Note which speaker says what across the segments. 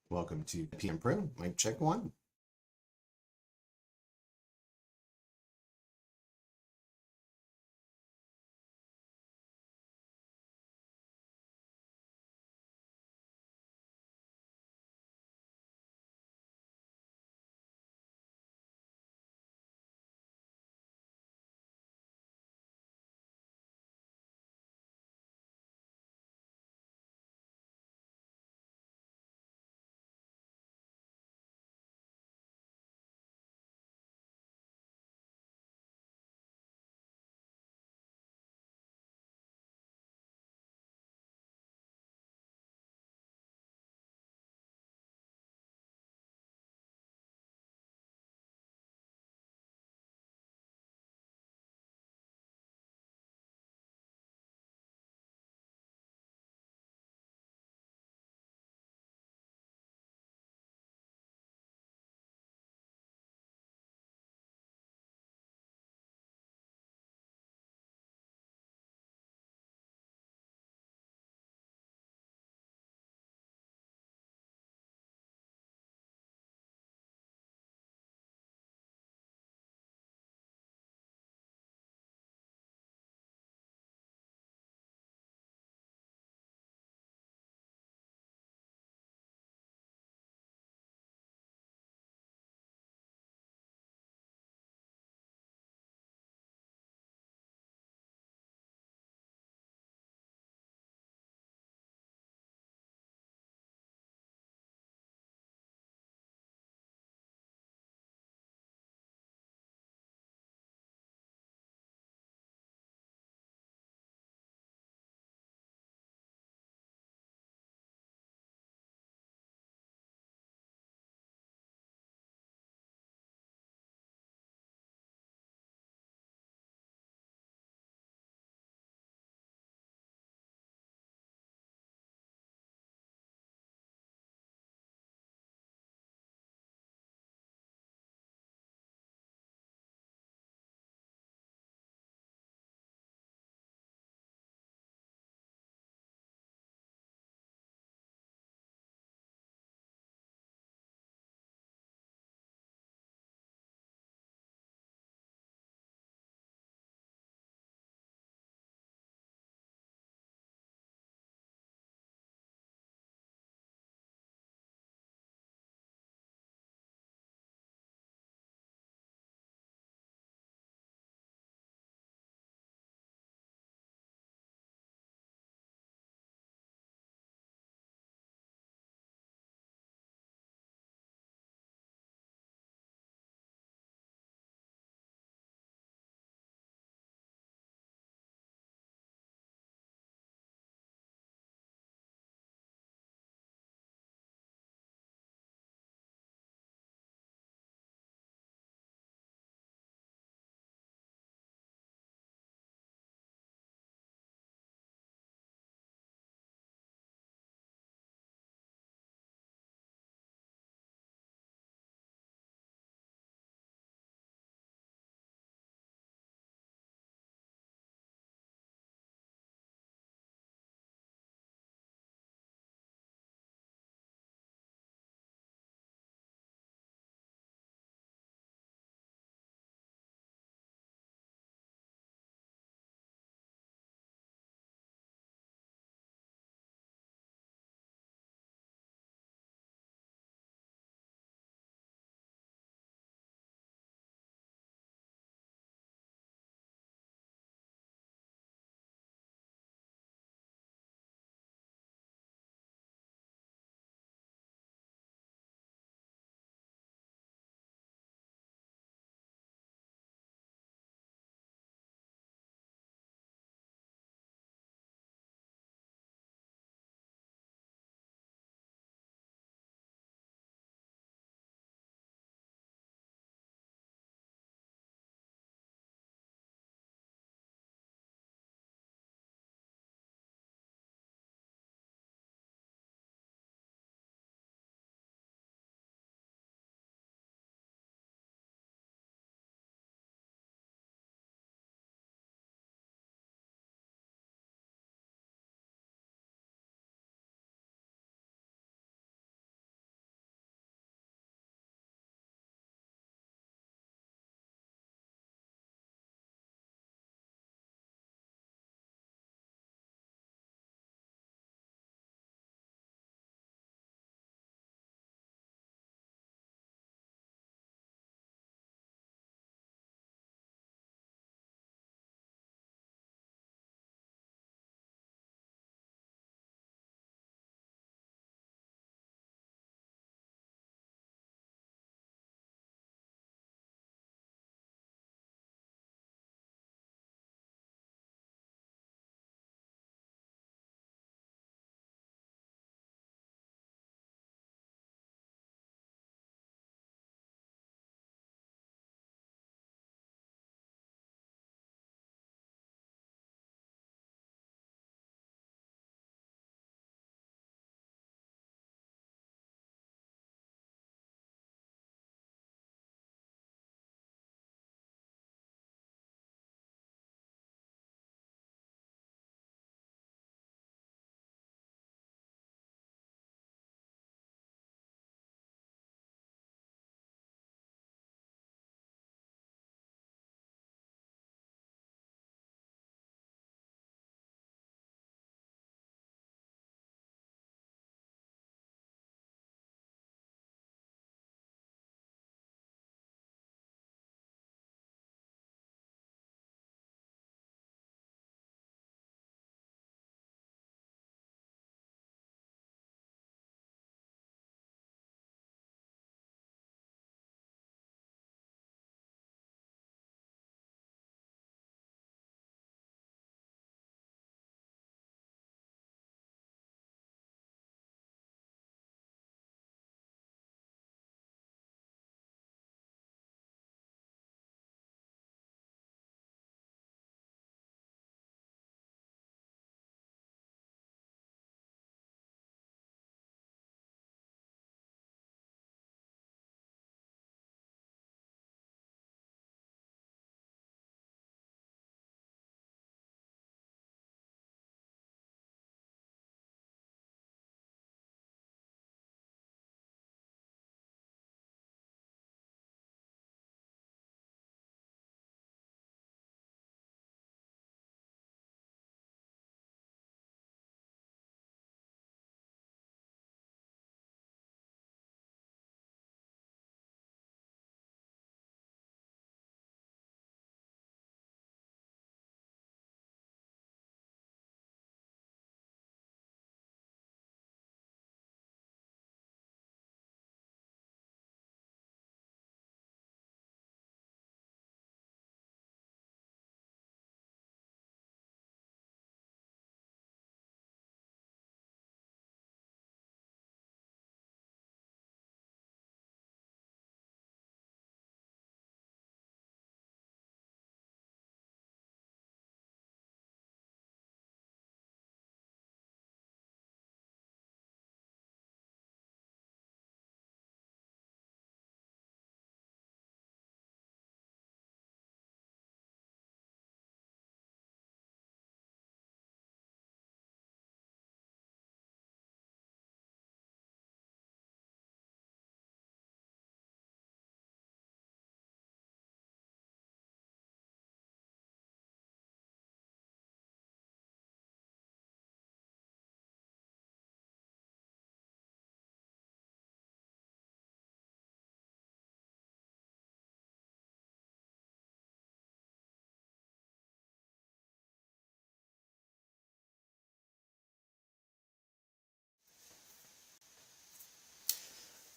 Speaker 1: Welcome to PM Pro. Mic check one.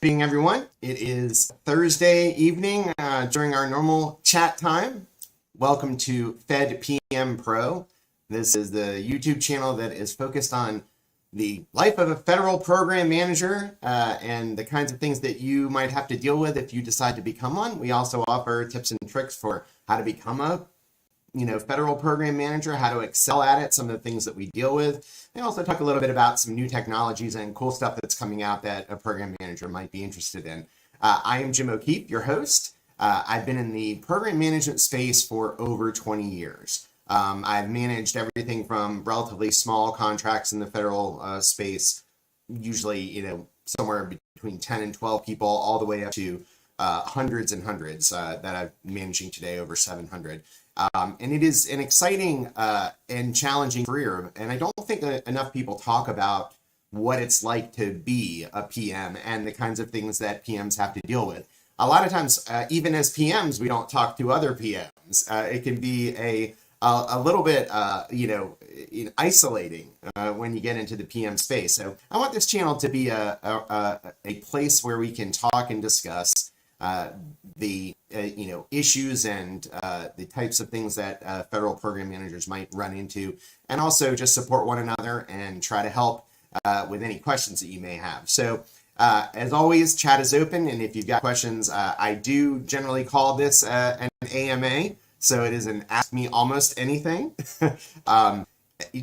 Speaker 1: Greeting everyone. It is Thursday evening during our normal chat time. Welcome to Fed PM Pro. This is the YouTube channel that is focused on the life of a federal program manager and the kinds of things that you might have to deal with if you decide to become one. We also offer tips and tricks for how to become a federal program manager, how to excel at it, some of the things that we deal with. And also talk a little bit about some new technologies and cool stuff that's coming out that a program manager might be interested in. I am Jim OKeefe, your host. I've been in the program management space for over 20 years. I've managed everything from relatively small contracts in the federal space, usually, somewhere between 10 and 12 people, all the way up to hundreds and hundreds that I'm managing today, over 700. And it is an exciting and challenging career. And I don't think that enough people talk about what it's like to be a PM and the kinds of things that PMs have to deal with. A lot of times, even as PMs, we don't talk to other PMs. It can be a little bit, isolating when you get into the PM space. So I want this channel to be a place where we can talk and discuss the issues and the types of things that federal program managers might run into, and also just support one another and try to help with any questions that you may have. So as always, chat is open, and if you've got questions, I do generally call this an AMA, so it is an Ask Me Almost Anything.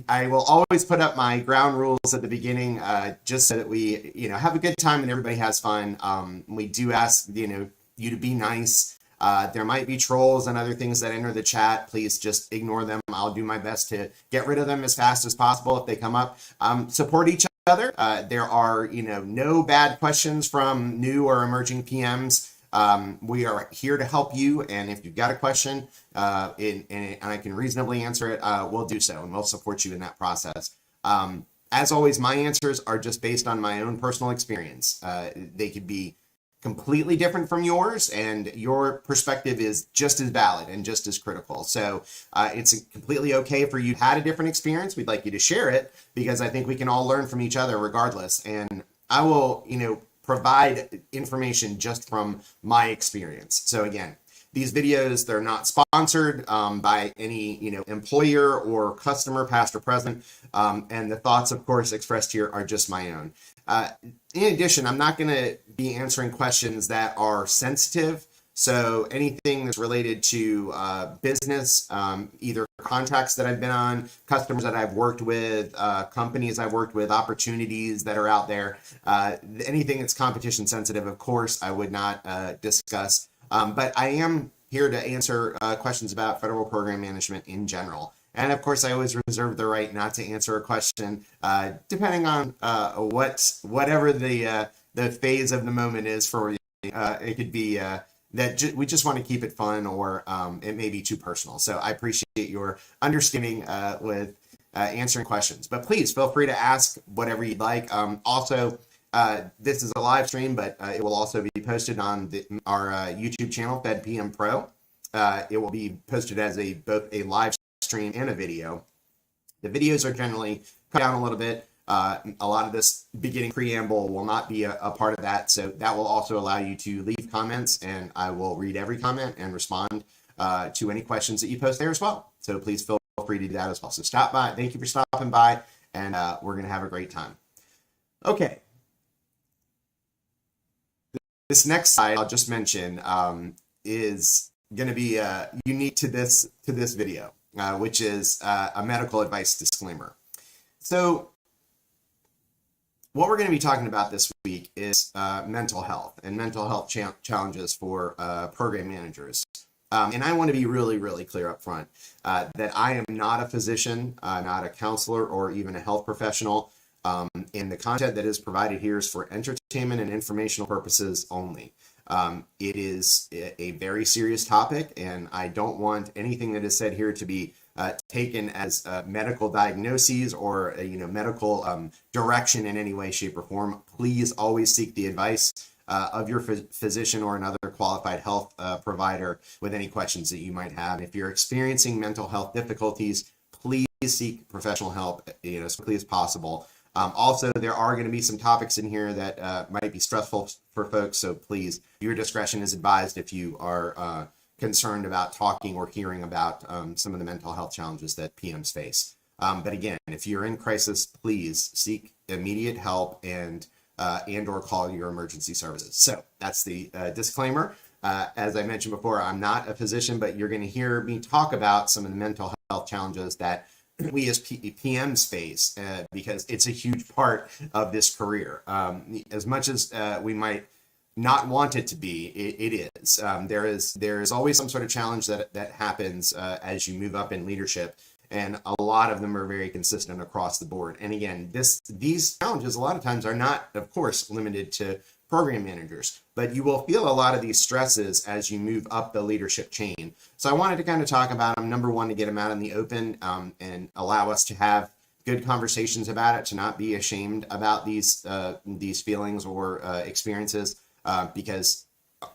Speaker 1: I will always put up my ground rules at the beginning, just so that we, have a good time and everybody has fun. We do ask, you to be nice. There might be trolls and other things that enter the chat. Please just ignore them. I'll do my best to get rid of them as fast as possible if they come up. Support each other. There are, no bad questions from new or emerging PMs. We are here to help you, and if you've got a question and I can reasonably answer it, we'll do so, and we'll support you in that process. As always, my answers are just based on my own personal experience. They could be completely different from yours, and your perspective is just as valid and just as critical. So it's completely okay for you to have a different experience. We'd like you to share it, because I think we can all learn from each other regardless. And I will, provide information just from my experience. So again, these videos, they're not sponsored by any, employer or customer, past or present. And the thoughts, of course, expressed here are just my own. In addition, I'm not going to be answering questions that are sensitive. So anything that's related to business, either contracts that I've been on, customers that I've worked with, companies I've worked with, opportunities that are out there, anything that's competition sensitive, of course, I would not discuss. But I am here to answer questions about federal program management in general. And of course, I always reserve the right not to answer a question, depending on whatever the phase of the moment is for you. It could be that we just want to keep it fun, or it may be too personal. So I appreciate your understanding with answering questions. But please feel free to ask whatever you'd like. Also, this is a live stream, but it will also be posted on our YouTube channel, Fed PM Pro. It will be posted as both a live stream and a video. The videos are generally cut down a little bit. A lot of this beginning preamble will not be a part of that, so that will also allow you to leave comments, and I will read every comment and respond to any questions that you post there as well. So please feel free to do that as well. So stop by. Thank you for stopping by, and we're going to have a great time. Okay. This next slide I'll just mention is going to be unique to this video, which is a medical advice disclaimer. So what we're going to be talking about this week is mental health and mental health challenges for program managers. And I want to be really, really clear up front that I am not a physician, not a counselor, or even a health professional. And the content that is provided here is for entertainment and informational purposes only. It is a very serious topic, and I don't want anything that is said here to be taken as medical diagnoses or medical direction in any way, shape, or form. Please always seek the advice of your physician or another qualified health provider with any questions that you might have. If you're experiencing mental health difficulties, please seek professional help as quickly as possible. Also, there are going to be some topics in here that might be stressful for folks, so please, your discretion is advised if you are concerned about talking or hearing about some of the mental health challenges that PMs face. But again, if you're in crisis, please seek immediate help and or call your emergency services. So that's the disclaimer. As I mentioned before, I'm not a physician, but you're going to hear me talk about some of the mental health challenges that we as PMs face because it's a huge part of this career. As much as we might not want it to be, it is. There is always some sort of challenge that happens as you move up in leadership, and a lot of them are very consistent across the board. And again, these challenges a lot of times are not, of course, limited to program managers, but you will feel a lot of these stresses as you move up the leadership chain. So I wanted to kind of talk about them, number one, to get them out in the open and allow us to have good conversations about it, to not be ashamed about these feelings or experiences, because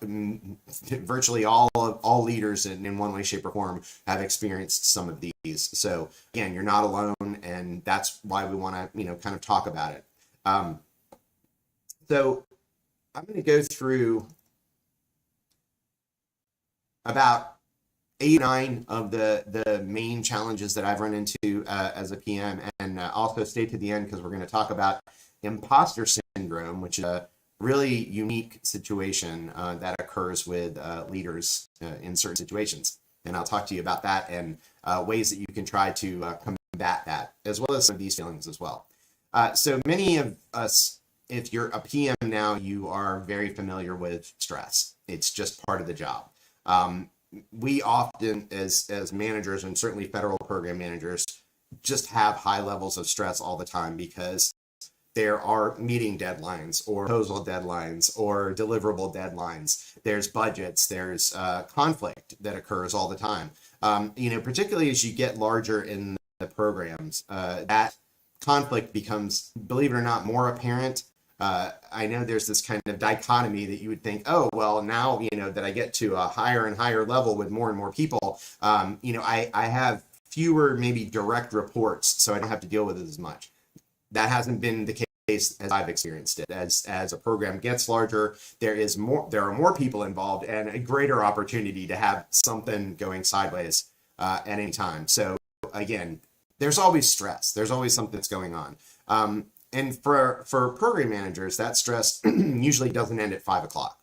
Speaker 1: virtually all leaders in one way, shape, or form have experienced some of these. So again, you're not alone, and that's why we want to kind of talk about it. So I'm going to go through about 8 or 9 of the main challenges that I've run into as a PM, and also stay to the end because we're going to talk about imposter syndrome, which is a really unique situation that occurs with leaders in certain situations. And I'll talk to you about that and ways that you can try to combat that, as well as some of these feelings as well. So many of us, if you're a PM now, you are very familiar with stress. It's just part of the job. We often, as managers, and certainly federal program managers, just have high levels of stress all the time because there are meeting deadlines or proposal deadlines or deliverable deadlines. There's budgets, there's conflict that occurs all the time. Particularly as you get larger in the programs, that conflict becomes, believe it or not, more apparent. I know there's this kind of dichotomy that you would think, oh, well, now, that I get to a higher and higher level with more and more people, I have fewer maybe direct reports, so I don't have to deal with it as much. That hasn't been the case as I've experienced it. As a program gets larger, there are more people involved and a greater opportunity to have something going sideways at any time. So again, there's always stress. There's always something that's going on. And for program managers, that stress usually doesn't end at 5 o'clock.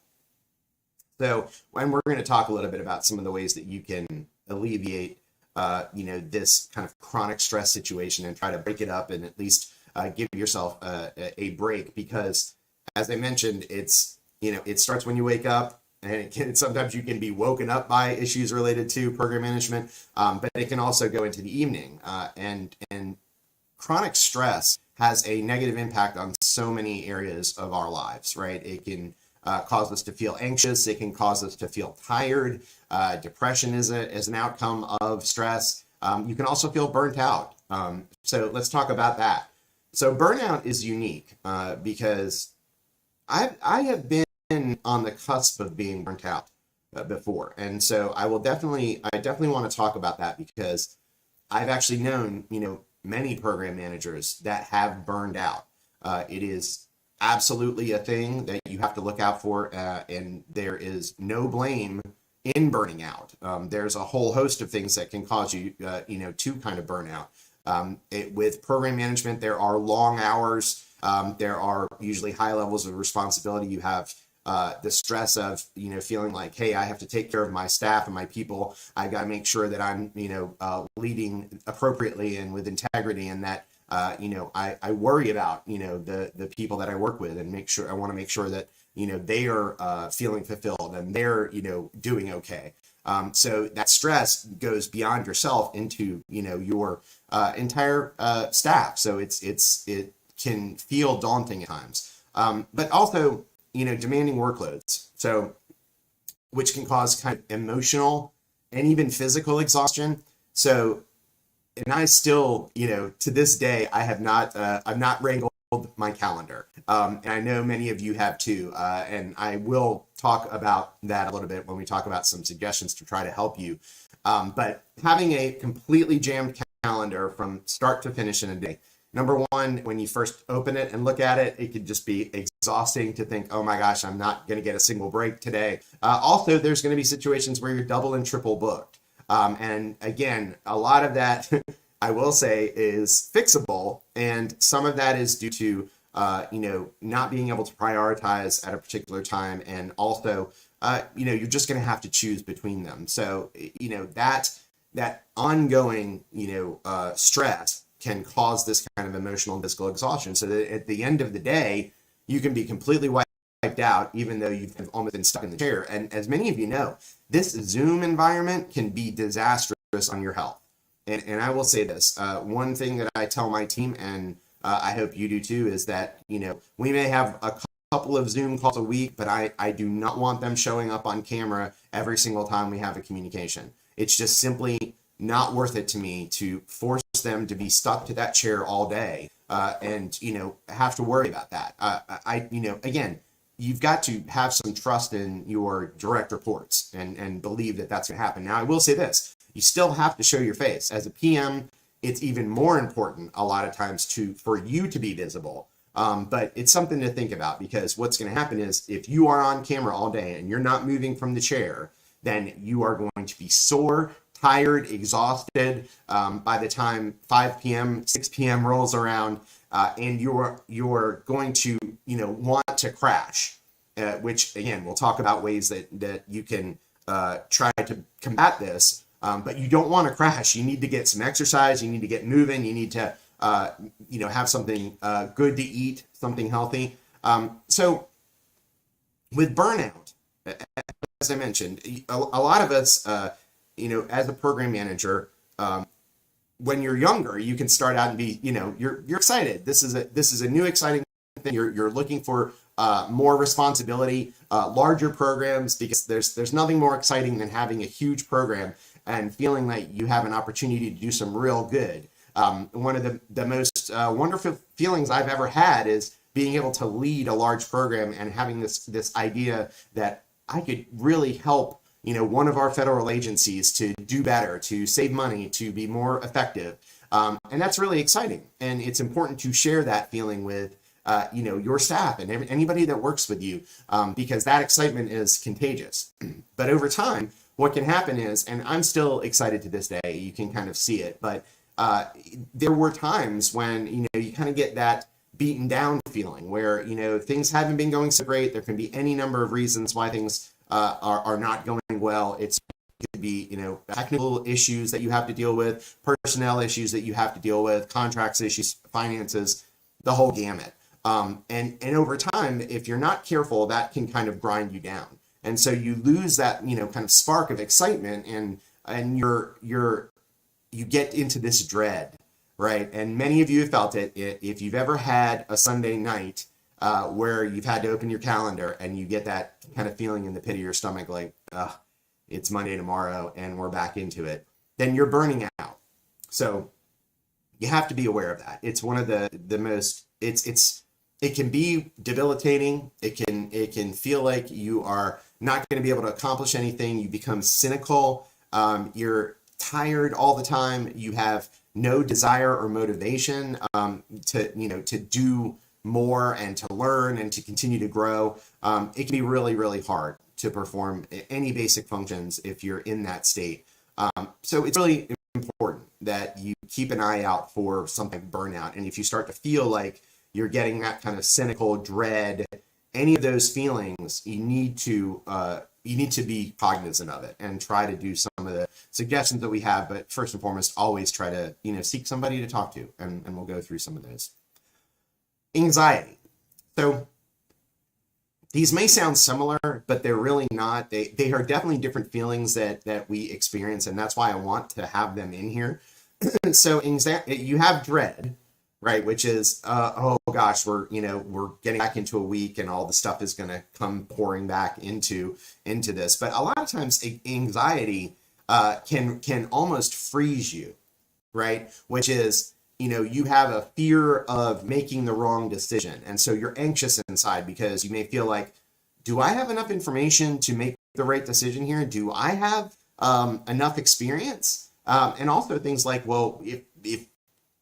Speaker 1: So, and we're going to talk a little bit about some of the ways that you can alleviate, this kind of chronic stress situation and try to break it up and at least give yourself a break, because as I mentioned, it starts when you wake up, and sometimes you can be woken up by issues related to program management, but it can also go into the evening, and chronic stress has a negative impact on so many areas of our lives, right? It can cause us to feel anxious. It can cause us to feel tired. Depression is an outcome of stress. You can also feel burnt out. So let's talk about that. So burnout is unique because I have been on the cusp of being burnt out before. And so I definitely want to talk about that, because I've actually known, many program managers that have burned out. It is absolutely a thing that you have to look out for, and there is no blame in burning out. There's a whole host of things that can cause you, to kind of burn out. With program management, there are long hours. There are usually high levels of responsibility. You have the stress of, feeling like, hey, I have to take care of my staff and my people. I've got to make sure that I'm, leading appropriately and with integrity, and that, I worry about, the people that I work with, and I want to make sure that, they are feeling fulfilled and they're, doing okay. So that stress goes beyond yourself into, your entire staff. So it can feel daunting at times, but also, demanding workloads. So, which can cause kind of emotional and even physical exhaustion. So, and I still, to this day, I've not wrangled my calendar. And I know many of you have too. And I will talk about that a little bit when we talk about some suggestions to try to help you. But having a completely jammed calendar from start to finish in a day Number one, when you first open it and look at it, it could just be exhausting to think, oh my gosh, I'm not going to get a single break today. Also, there's going to be situations where you're double and triple booked. And again, a lot of that, I will say, is fixable. And some of that is due to, not being able to prioritize at a particular time. And also, you're just going to have to choose between them. So, that ongoing, stress can cause this kind of emotional and physical exhaustion. So that at the end of the day, you can be completely wiped out, even though you've almost been stuck in the chair. And as many of you know, this Zoom environment can be disastrous on your health. And I will say this, one thing that I tell my team, and I hope you do too, is that, we may have a couple of Zoom calls a week, but I do not want them showing up on camera every single time we have a communication. It's just simply not worth it to me to force them to be stuck to that chair all day and, have to worry about that. Again, you've got to have some trust in your direct reports and believe that that's going to happen. Now, I will say this, you still have to show your face. As a PM, it's even more important a lot of times for you to be visible. But it's something to think about, because what's going to happen is if you are on camera all day and you're not moving from the chair, then you are going to be sore, tired, exhausted by the time 5 p.m., 6 p.m. rolls around, and you're going to, want to crash, which again, we'll talk about ways that you can try to combat this, but you don't want to crash. You need to get some exercise, you need to get moving, you need to, have something good to eat, something healthy. So with burnout, as I mentioned, a lot of us, as a program manager, when you're younger, you can start out and be, you're excited. This is a new exciting thing. You're looking for more responsibility, larger programs, because there's nothing more exciting than having a huge program and feeling like you have an opportunity to do some real good. One of the most wonderful feelings I've ever had is being able to lead a large program and having this idea that I could really help, one of our federal agencies to do better, to save money, to be more effective. And that's really exciting. And it's important to share that feeling with, your staff and anybody that works with you, because that excitement is contagious. But over time, what can happen is, and I'm still excited to this day, you can kind of see it, but there were times when, you kind of get that beaten down feeling where, things haven't been going so great. There can be any number of reasons why things are not going well. It could be, technical issues that you have to deal with, personnel issues that you have to deal with, contracts issues, finances, the whole gamut. And over time, if you're not careful, that can kind of grind you down. And so you lose that, kind of spark of excitement, and you get into this dread, right? And many of you have felt it. If you've ever had a Sunday night where you've had to open your calendar and you get that kind of feeling in the pit of your stomach, like, it's Monday tomorrow and we're back into it, then you're burning out. So you have to be aware of that. It's one of the most, it can be debilitating. It can feel like you are not going to be able to accomplish anything. You become cynical. You're tired all the time. You have no desire or motivation to do more and to learn and to continue to grow. It can be really, really hard to perform any basic functions if you're in that state. So it's really important that you keep an eye out for something like burnout. And if you start to feel like you're getting that kind of cynical dread, any of those feelings, you need to be cognizant of it and try to do some of the suggestions that we have. But first and foremost, always try to, seek somebody to talk to, and we'll go through some of those. Anxiety. So these may sound similar, but they're really not. They are definitely different feelings that we experience, and that's why I want to have them in here. So you have dread, right? Which is, oh gosh, we're getting back into a week and all the stuff is going to come pouring back into this. But a lot of times anxiety can almost freeze you, right? Which is, you have a fear of making the wrong decision. And so you're anxious inside because you may feel like, do I have enough information to make the right decision here? Do I have enough experience? And also things like, well, if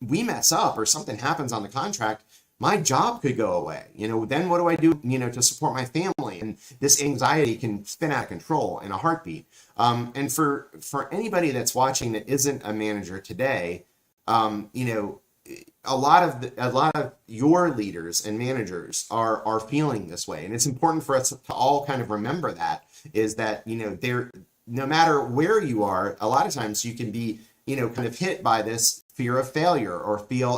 Speaker 1: we mess up or something happens on the contract, my job could go away. Then what do I do, to support my family? And this anxiety can spin out of control in a heartbeat. And for anybody that's watching that isn't a manager today, a lot of your leaders and managers are feeling this way. And it's important for us to all kind of remember that, is that, no matter where you are, a lot of times you can be, kind of hit by this fear of failure, or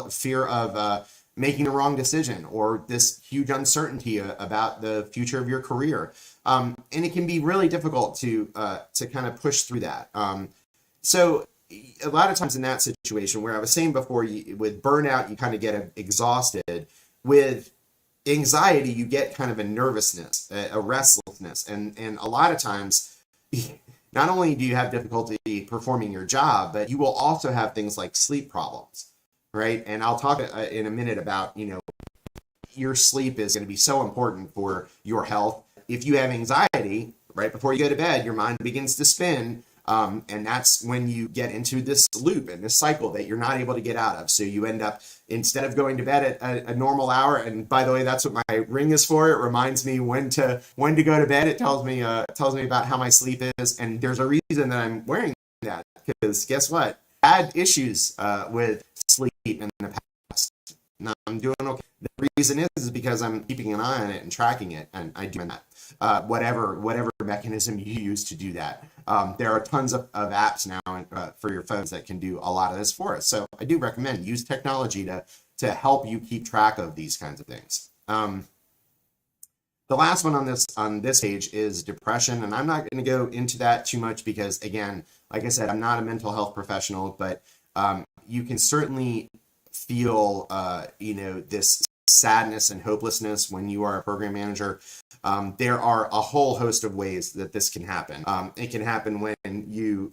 Speaker 1: fear of making the wrong decision, or this huge uncertainty about the future of your career. And it can be really difficult to kind of push through that. So a lot of times in that situation, where I was saying before, with burnout, you kind of get exhausted. With anxiety, you get kind of a nervousness, a restlessness. And a lot of times, not only do you have difficulty performing your job, but you will also have things like sleep problems, right? And I'll talk in a minute about, your sleep is going to be so important for your health. If you have anxiety, right before you go to bed, your mind begins to spin. And that's when you get into this loop and this cycle that you're not able to get out of. So you end up, instead of going to bed at a normal hour, and by the way, that's what my ring is for. It reminds me when to go to bed. It tells me about how my sleep is. And there's a reason that I'm wearing that, because guess what? I had issues with sleep in the past. Now I'm doing okay. The reason is because I'm keeping an eye on it and tracking it, and I do that. Whatever mechanism you use to do that. There are tons of apps now for your phones that can do a lot of this for us. So I do recommend use technology to help you keep track of these kinds of things. The last one on this page is depression, and I'm not going to go into that too much because, again, like I said, I'm not a mental health professional, but you can certainly feel this sadness and hopelessness when you are a program manager. There are a whole host of ways that this can happen. It can happen when you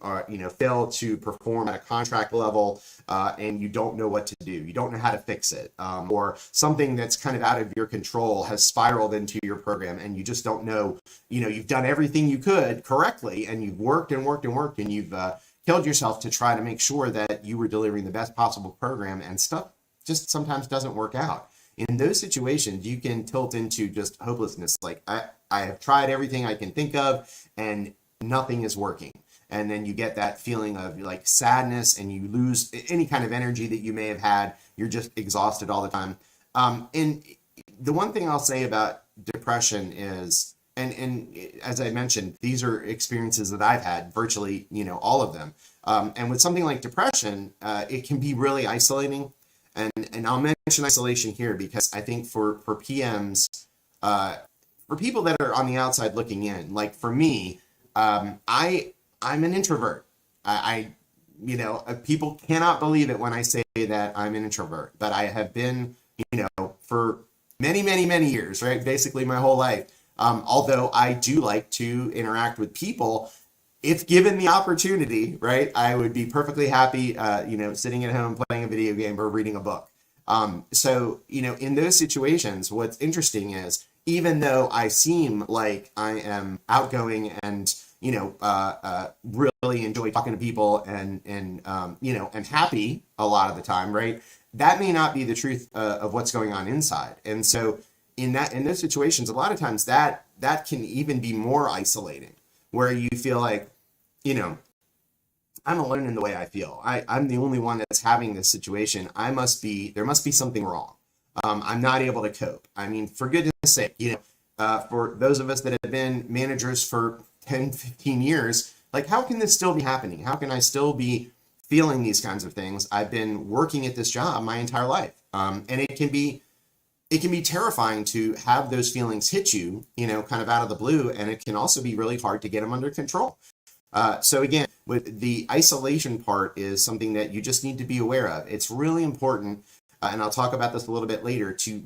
Speaker 1: fail to perform at a contract level and you don't know what to do. You don't know how to fix it. Or something that's kind of out of your control has spiraled into your program and you just don't know, you've done everything you could correctly and you've worked and worked and worked and you've killed yourself to try to make sure that you were delivering the best possible program, and stuff just sometimes doesn't work out. In those situations, you can tilt into just hopelessness. Like, I have tried everything I can think of and nothing is working. And then you get that feeling of like sadness and you lose any kind of energy that you may have had. You're just exhausted all the time. And the one thing I'll say about depression is, and as I mentioned, these are experiences that I've had, virtually, all of them. And with something like depression, it can be really isolating. And I'll mention isolation here because I think for PMs, for people that are on the outside looking in, like for me, I'm an introvert. People cannot believe it when I say that I'm an introvert, but I have been, for many, many, many years, right? Basically my whole life. Although I do like to interact with people, if given the opportunity, right, I would be perfectly happy, sitting at home playing a video game or reading a book. So, in those situations, what's interesting is, even though I seem like I am outgoing and, really enjoy talking to people and am happy a lot of the time, right, that may not be the truth of what's going on inside. And so in those situations, a lot of times that can even be more isolating, where you feel like, I'm alone in the way I feel. I'm the only one that's having this situation. There must be something wrong. I'm not able to cope. I mean, for goodness sake, for those of us that have been managers for 10, 15 years, like, how can this still be happening? How can I still be feeling these kinds of things? I've been working at this job my entire life. And it can be terrifying to have those feelings hit you, kind of out of the blue. And it can also be really hard to get them under control. So again, with the isolation part is something that you just need to be aware of. It's really important, and I'll talk about this a little bit later, to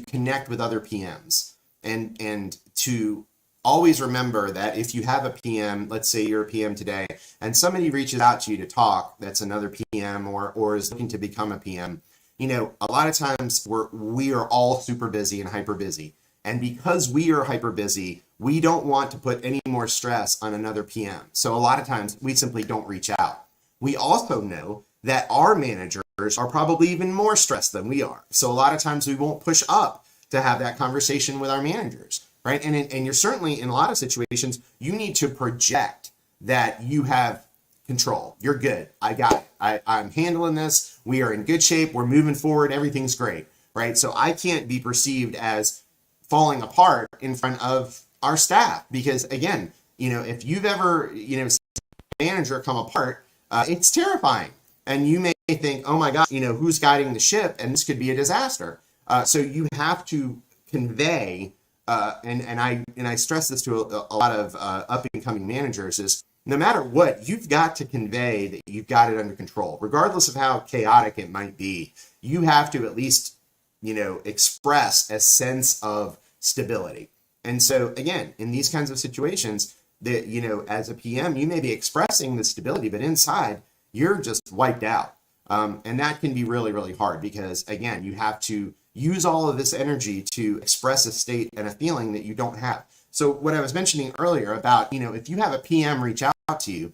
Speaker 1: connect with other PMs and to always remember that if you have a PM, let's say you're a PM today, and somebody reaches out to you to talk, that's another PM or is looking to become a PM, a lot of times we are all super busy and hyper busy. And because we are hyper busy, we don't want to put any more stress on another PM. So a lot of times we simply don't reach out. We also know that our managers are probably even more stressed than we are. So a lot of times we won't push up to have that conversation with our managers, right? And you're certainly, in a lot of situations, you need to project that you have control. You're good. I got it. I'm handling this. We are in good shape. We're moving forward. Everything's great, right? So I can't be perceived as falling apart in front of our staff because, again, if you've ever, seen a manager come apart, it's terrifying. And you may think, oh my gosh, who's guiding the ship? And this could be a disaster. So you have to convey, and I stress this to a lot of up and coming managers, is no matter what, you've got to convey that you've got it under control, regardless of how chaotic it might be. You have to at least, express a sense of stability. And so again, in these kinds of situations, that, as a PM, you may be expressing the stability, but inside you're just wiped out. And that can be really, really hard because, again, you have to use all of this energy to express a state and a feeling that you don't have. So what I was mentioning earlier about, if you have a PM reach out to you,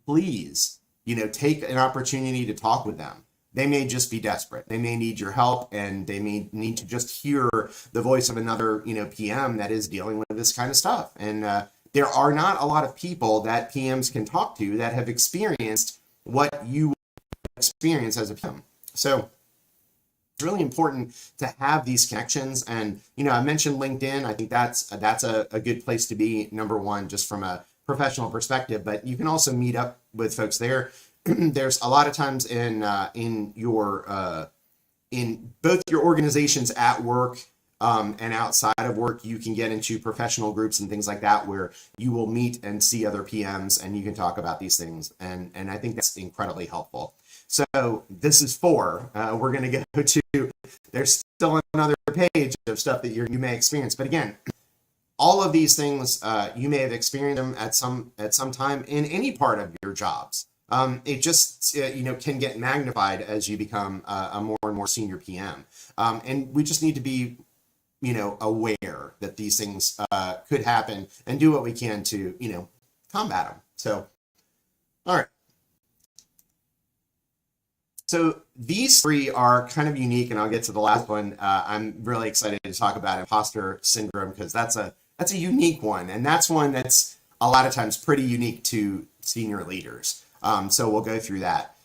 Speaker 1: please, take an opportunity to talk with them. They may just be desperate. They may need your help, and they may need to just hear the voice of another, PM that is dealing with this kind of stuff. And there are not a lot of people that PMs can talk to that have experienced what you experience as a PM. So it's really important to have these connections. And, I mentioned LinkedIn. I think that's a good place to be, number one, just from a professional perspective, but you can also meet up with folks there. There's a lot of times in both your organizations at work and outside of work, you can get into professional groups and things like that where you will meet and see other PMs and you can talk about these things. And I think that's incredibly helpful. So this is 4. We're going to go to, there's still another page of stuff that you may experience. But again, all of these things, you may have experienced them at some time in any part of your jobs. It just, can get magnified as you become a more and more senior PM. And we just need to be, aware that these things could happen and do what we can to, combat them. So, all right. So these 3 are kind of unique, and I'll get to the last one. I'm really excited to talk about imposter syndrome because that's a unique one, and that's one that's a lot of times pretty unique to senior leaders. So we'll go through that.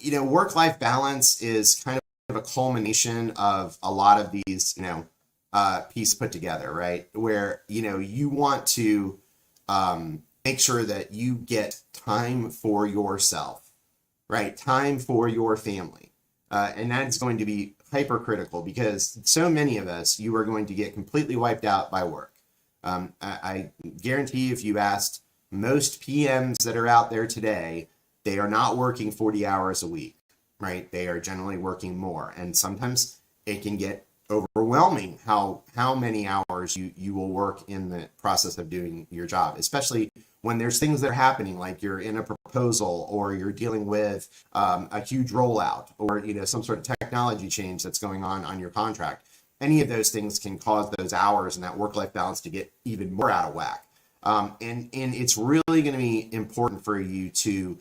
Speaker 1: Work-life balance is kind of a culmination of a lot of these, pieces put together, right? Where, you want to make sure that you get time for yourself, right? Time for your family. And that's going to be hypercritical because so many of us, you are going to get completely wiped out by work. I guarantee if you asked most PMs that are out there today, they are not working 40 hours a week, right? They are generally working more. And sometimes it can get overwhelming how many hours you will work in the process of doing your job, especially when there's things that are happening, like you're in a proposal or you're dealing with a huge rollout or, some sort of technology change that's going on your contract. Any of those things can cause those hours and that work-life balance to get even more out of whack. And it's really going to be important for you to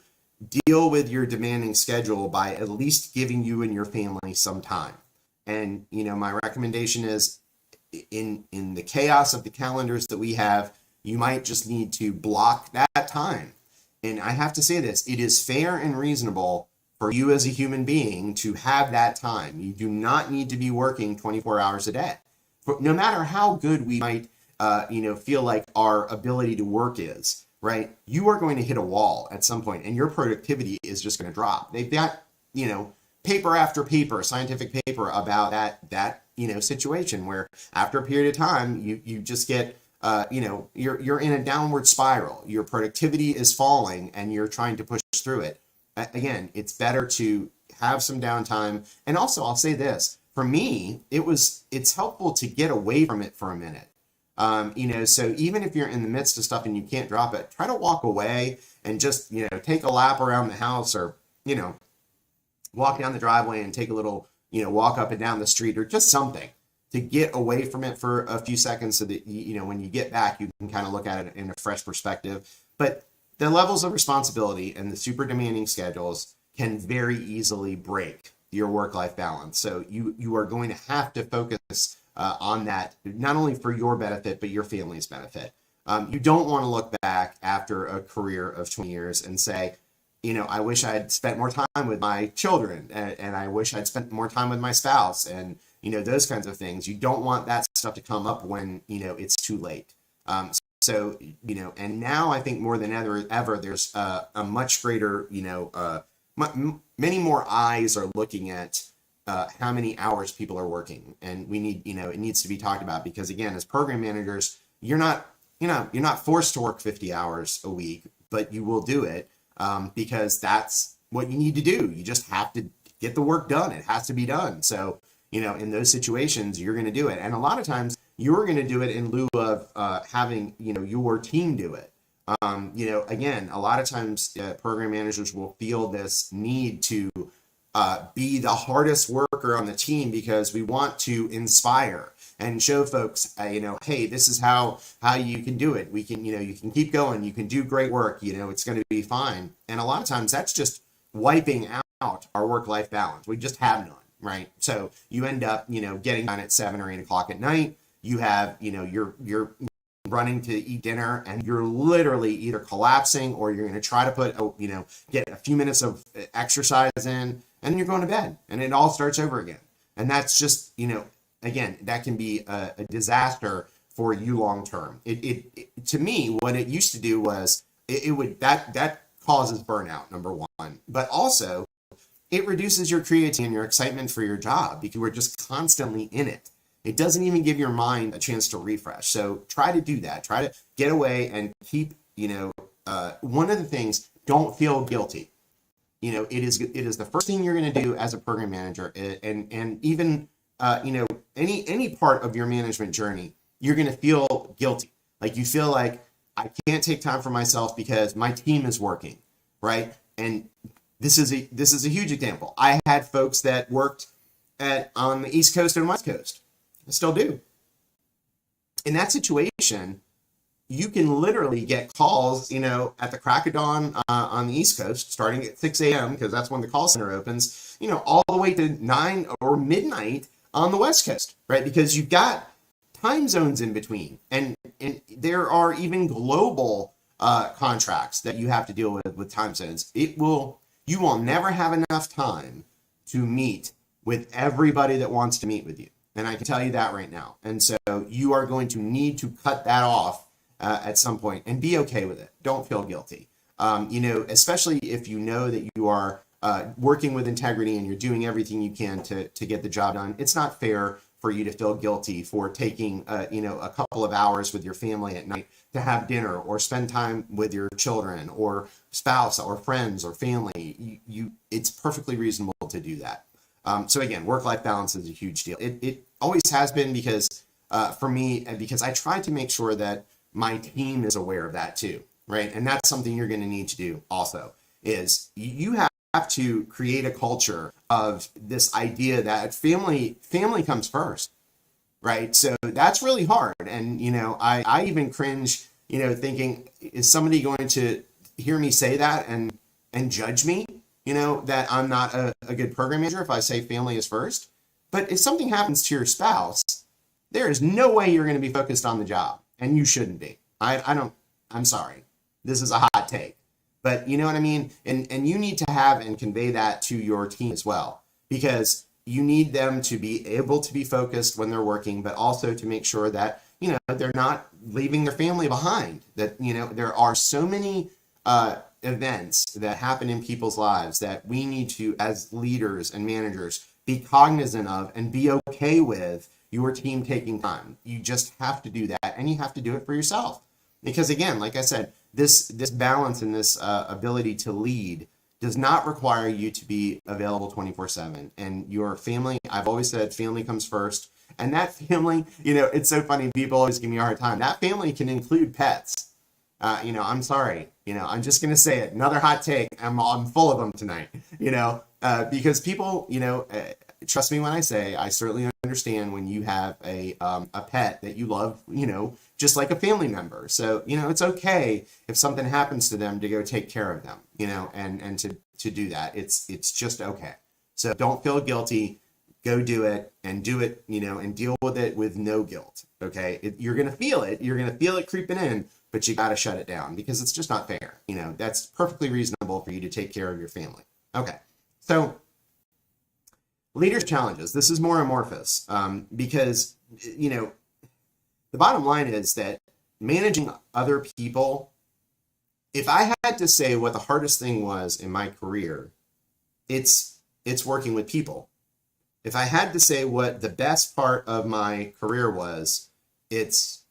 Speaker 1: deal with your demanding schedule by at least giving you and your family some time. And, my recommendation is in the chaos of the calendars that we have, you might just need to block that time. And I have to say this, it is fair and reasonable for you as a human being to have that time. You do not need to be working 24 hours a day. No matter how good we might feel like our ability to work is, right? You are going to hit a wall at some point and your productivity is just going to drop. They've got, paper after paper, scientific paper about that situation where after a period of time, you just get, you're in a downward spiral. Your productivity is falling and you're trying to push through it. Again, it's better to have some downtime. And also I'll say this, for me, it's helpful to get away from it for a minute. So even if you're in the midst of stuff and you can't drop it, try to walk away and just, take a lap around the house or, walk down the driveway and take a little, walk up and down the street or just something to get away from it for a few seconds so that, when you get back, you can kind of look at it in a fresh perspective. But the levels of responsibility and the super demanding schedules can very easily break your work-life balance. So you are going to have to focus on that, not only for your benefit, but your family's benefit. You don't want to look back after a career of 20 years and say, I wish I'd spent more time with my children, and I wish I'd spent more time with my spouse, and, those kinds of things. You don't want that stuff to come up when, it's too late. So, and now I think more than ever there's a much greater, many more eyes are looking at how many hours people are working. And we need, it needs to be talked about, because again, as program managers, you're not forced to work 50 hours a week, but you will do it because that's what you need to do. You just have to get the work done. It has to be done. So, in those situations, you're going to do it. And a lot of times you're going to do it in lieu of having, your team do it. Again, a lot of times program managers will feel this need to be the hardest worker on the team because we want to inspire and show folks, hey, this is how you can do it. We can, you can keep going. You can do great work. It's going to be fine. And a lot of times that's just wiping out our work-life balance. We just have none, right? So you end up, getting done at 7 or 8 o'clock at night. You have, you're running to eat dinner, and you're literally either collapsing or you're going to try to put, get a few minutes of exercise in, and then you're going to bed, and it all starts over again. And that's just, again, that can be a disaster for you long term. It to me, what it used to do was that causes burnout, number one, but also it reduces your creativity and your excitement for your job because we're just constantly in it. It doesn't even give your mind a chance to refresh. So try to do that. Try to get away and keep, one of the things, don't feel guilty. It is the first thing you're going to do as a program manager, and even, any part of your management journey, you're going to feel guilty. Like you feel like I can't take time for myself because my team is working, right? And this is a huge example. I had folks that worked on the East Coast and West Coast. I still do. In that situation, you can literally get calls, at the crack of dawn on the East Coast, starting at 6 a.m., because that's when the call center opens, all the way to 9 or midnight on the West Coast, right? Because you've got time zones in between. And there are even global contracts that you have to deal with time zones. You will never have enough time to meet with everybody that wants to meet with you. And I can tell you that right now. And so you are going to need to cut that off at some point and be okay with it. Don't feel guilty. Especially if you know that you are working with integrity and you're doing everything you can to get the job done. It's not fair for you to feel guilty for taking, a couple of hours with your family at night to have dinner or spend time with your children or spouse or friends or family. It's perfectly reasonable to do that. So again, work-life balance is a huge deal. It always has been because for me, because I try to make sure that my team is aware of that too, right? And that's something you're going to need to do also, is you have to create a culture of this idea that family comes first, right? So that's really hard. And, I even cringe, thinking, is somebody going to hear me say that and judge me? That I'm not a good program manager if I say family is first. But if something happens to your spouse, there is no way you're going to be focused on the job, and you shouldn't be. I'm sorry. This is a hot take, but you know what I mean? And you need to have and convey that to your team as well, because you need them to be able to be focused when they're working, but also to make sure that, they're not leaving their family behind, that, there are so many, events that happen in people's lives that we need to, as leaders and managers, be cognizant of and be okay with your team taking time. You just have to do that, and you have to do it for yourself. Because again, like I said, this balance and this ability to lead does not require you to be available 24/7. And your family, I've always said, family comes first. And that family, it's so funny. People always give me a hard time. That family can include pets. I'm sorry, I'm just going to say it. Another hot take. I'm full of them tonight, because people, trust me when I say, I certainly understand when you have a pet that you love, just like a family member. So, it's okay if something happens to them to go take care of them, and to do that. It's just okay. So don't feel guilty. Go do it, and deal with it with no guilt. Okay. You're going to feel it. You're going to feel it creeping in, but you got to shut it down because it's just not fair. That's perfectly reasonable for you to take care of your family. Okay. So leadership challenges. This is more amorphous because, the bottom line is that managing other people, if I had to say what the hardest thing was in my career, it's working with people. If I had to say what the best part of my career was, it's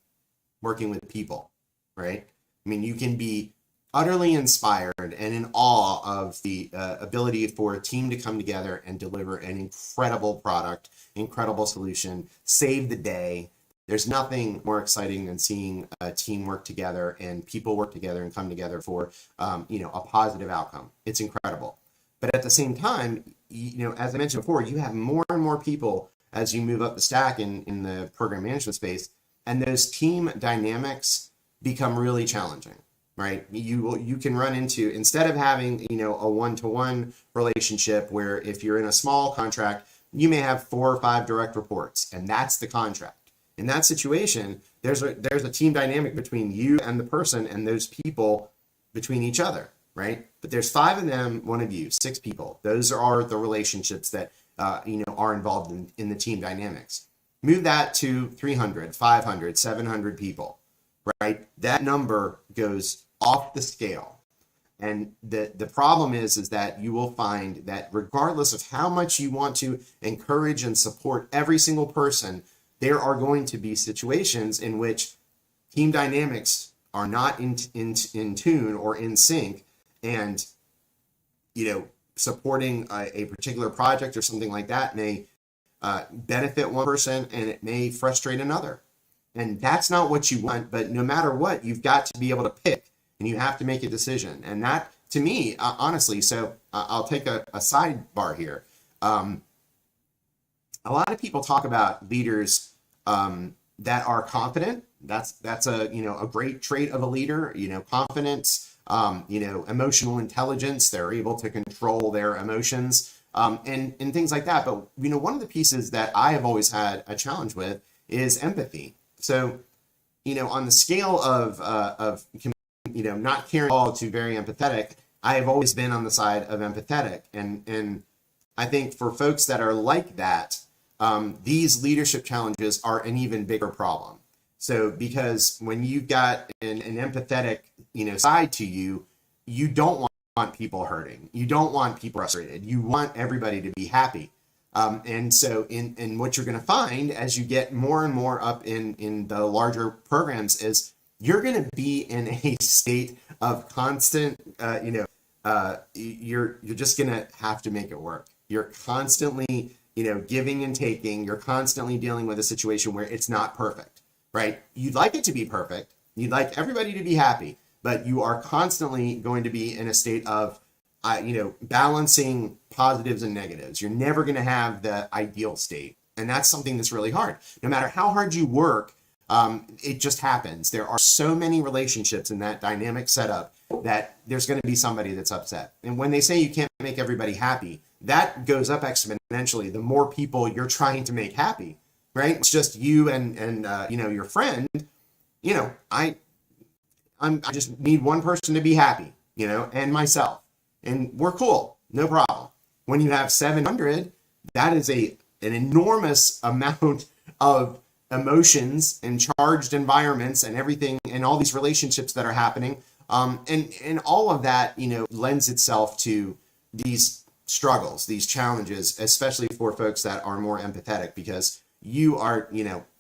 Speaker 1: working with people, right? I mean, you can be utterly inspired and in awe of the ability for a team to come together and deliver an incredible product, incredible solution, save the day. There's nothing more exciting than seeing a team work together and people work together and come together for, a positive outcome. It's incredible. But at the same time, as I mentioned before, you have more and more people as you move up the stack in the program management space, and those team dynamics become really challenging, right? You can run into, instead of having, a one-to-one relationship where if you're in a small contract, you may have 4 or 5 direct reports, and that's the contract. In that situation, there's a team dynamic between you and the person and those people between each other, right? But there's 5 of them, 1 of you, 6 people. Those are the relationships that are involved in the team dynamics. Move that to 300, 500, 700 people, right? That number goes off the scale. And the problem is that you will find that regardless of how much you want to encourage and support every single person, there are going to be situations in which team dynamics are not in tune or in sync, and supporting a particular project or something like that may benefit one person and it may frustrate another. And that's not what you want, but no matter what, you've got to be able to pick and you have to make a decision. And that, to me, honestly, so I'll take a sidebar here. A lot of people talk about leaders that are confident. That's a great trait of a leader, confidence, emotional intelligence. They're able to control their emotions, and things like that. But, one of the pieces that I have always had a challenge with is empathy. So, on the scale of not caring at all to very empathetic, I have always been on the side of empathetic. And I think for folks that are like that, these leadership challenges are an even bigger problem. So, because when you've got an empathetic, side to you, you don't want people hurting. You don't want people frustrated. You want everybody to be happy. And so in what you're going to find as you get more and more up in the larger programs is you're going to be in a state of constant, you're just going to have to make it work. You're constantly, giving and taking. You're constantly dealing with a situation where it's not perfect, right? You'd like it to be perfect. You'd like everybody to be happy, but you are constantly going to be in a state of, balancing positives and negatives. You're never going to have the ideal state. And that's something that's really hard. No matter how hard you work, it just happens. There are so many relationships in that dynamic setup that there's going to be somebody that's upset. And when they say you can't make everybody happy, that goes up exponentially the more people you're trying to make happy, right? It's just you and your friend. I just need one person to be happy, and myself. And we're cool, no problem. When you have 700, that is an enormous amount of emotions and charged environments and everything and all these relationships that are happening. And all of that, lends itself to these struggles, these challenges, especially for folks that are more empathetic, because you are,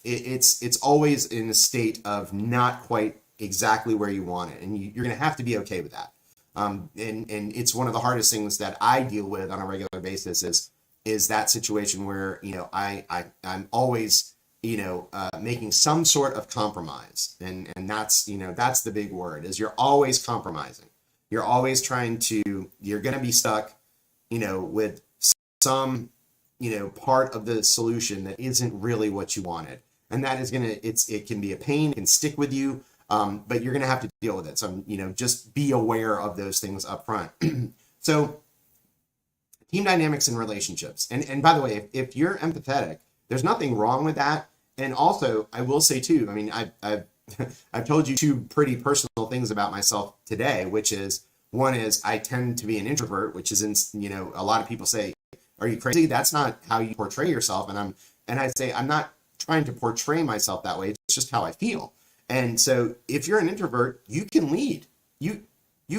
Speaker 1: it's always in a state of not quite exactly where you want it. And you're going to have to be okay with that. And it's one of the hardest things that I deal with on a regular basis is that situation where, I'm always, making some sort of compromise. And that's, that's the big word, is you're always compromising. You're always you're going to be stuck, with some part of the solution that isn't really what you wanted. And that is it can be a pain, it can stick with you, but you're going to have to deal with it. So, just be aware of those things up front. So team dynamics and relationships. And by the way, if you're empathetic, there's nothing wrong with that. And also, I will say too, I mean, I've told you two pretty personal things about myself today, which is, one is I tend to be an introvert, which is, a lot of people say, are you crazy? That's not how you portray yourself. And I say, I'm not trying to portray myself that way. It's just how I feel. And so if you're an introvert, you can lead. You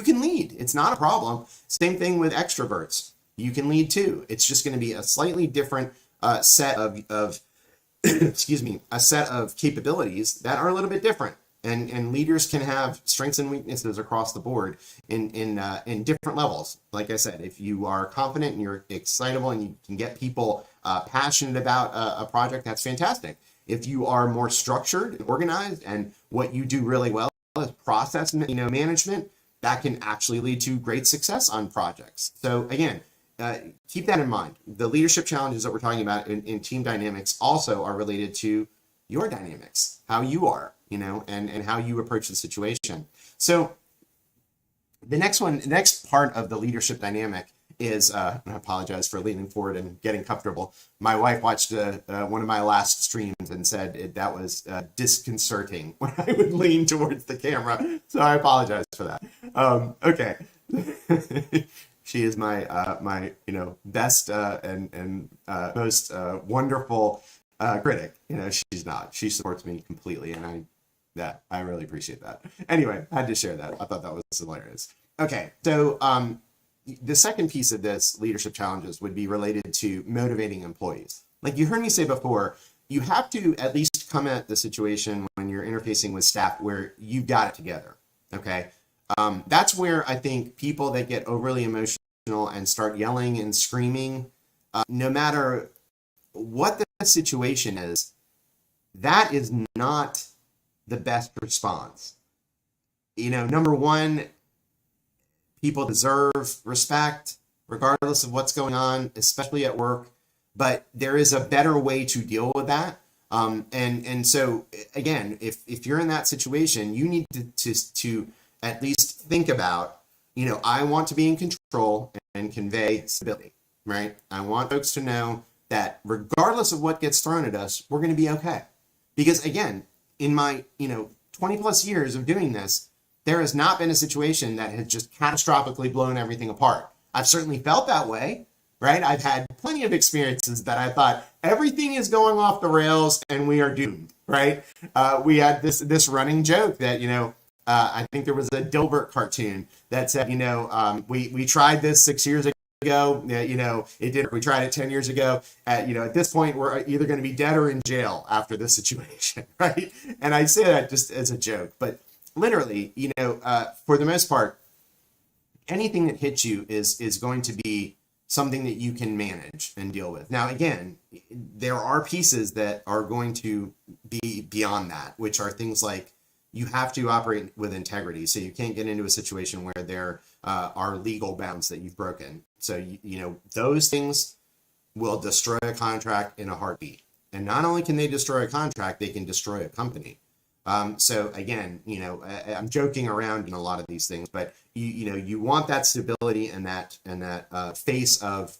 Speaker 1: can lead. It's not a problem. Same thing with extroverts. You can lead too. It's just going to be a slightly different set of excuse me, a set of capabilities that are a little bit different. And leaders can have strengths and weaknesses across the board in different levels. Like I said, if you are confident and you're excitable and you can get people passionate about a project, that's fantastic. If you are more structured and organized, and what you do really well is process management, that can actually lead to great success on projects. So again, keep that in mind. The leadership challenges that we're talking about in team dynamics also are related to your dynamics, how you are, and how you approach the situation. So the next part of the leadership dynamic is, I apologize for leaning forward and getting comfortable. My wife watched one of my last streams and said that was disconcerting when I would lean towards the camera. So I apologize for that. Okay. She is my best and most wonderful critic. She's not. She supports me completely, and I really appreciate that. Anyway, I had to share that. I thought that was hilarious. Okay, so the second piece of this leadership challenges would be related to motivating employees. Like you heard me say before, you have to at least come at the situation when you're interfacing with staff where you've got it together. Okay. That's where I think people that get overly emotional and start yelling and screaming, no matter what the situation is, that is not the best response. Number one, people deserve respect regardless of what's going on, especially at work, but there is a better way to deal with that. And so again, if you're in that situation, you need to at least think about, I want to be in control and convey stability, right? I want folks to know that regardless of what gets thrown at us, we're going to be okay. Because again, in my, 20 plus years of doing this, there has not been a situation that has just catastrophically blown everything apart. I've certainly felt that way, right? I've had plenty of experiences that I thought everything is going off the rails and we are doomed, right? We had this running joke that, I think there was a Dilbert cartoon that said, we tried this 6 years ago, it didn't. We tried it 10 years ago. At this point, we're either going to be dead or in jail after this situation, right? And I say that just as a joke, but literally, for the most part, anything that hits you is going to be something that you can manage and deal with. Now, again, there are pieces that are going to be beyond that, which are things like you have to operate with integrity. So you can't get into a situation where there are legal bounds that you've broken. So, those things will destroy a contract in a heartbeat. And not only can they destroy a contract, they can destroy a company. So again, I'm joking around in a lot of these things, but you want that stability and that face of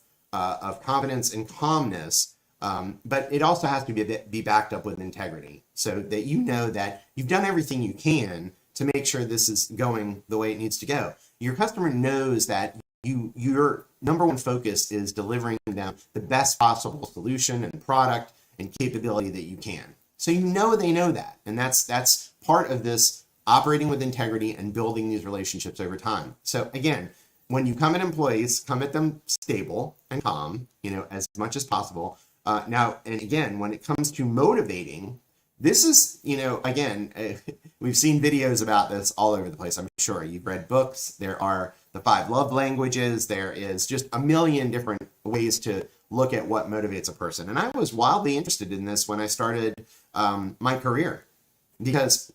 Speaker 1: confidence and calmness. But it also has to be backed up with integrity, so that that you've done everything you can to make sure this is going the way it needs to go. Your customer knows that your number one focus is delivering them the best possible solution and product and capability that you can. So they know that, and that's part of this operating with integrity and building these relationships over time. So again, when you come at employees, come at them stable and calm, as much as possible. Now, and again, when it comes to motivating, this is, again, we've seen videos about this all over the place. I'm sure you've read books. There are the 5 love languages. There is just a million different ways to look at what motivates a person. And I was wildly interested in this when I started my career, because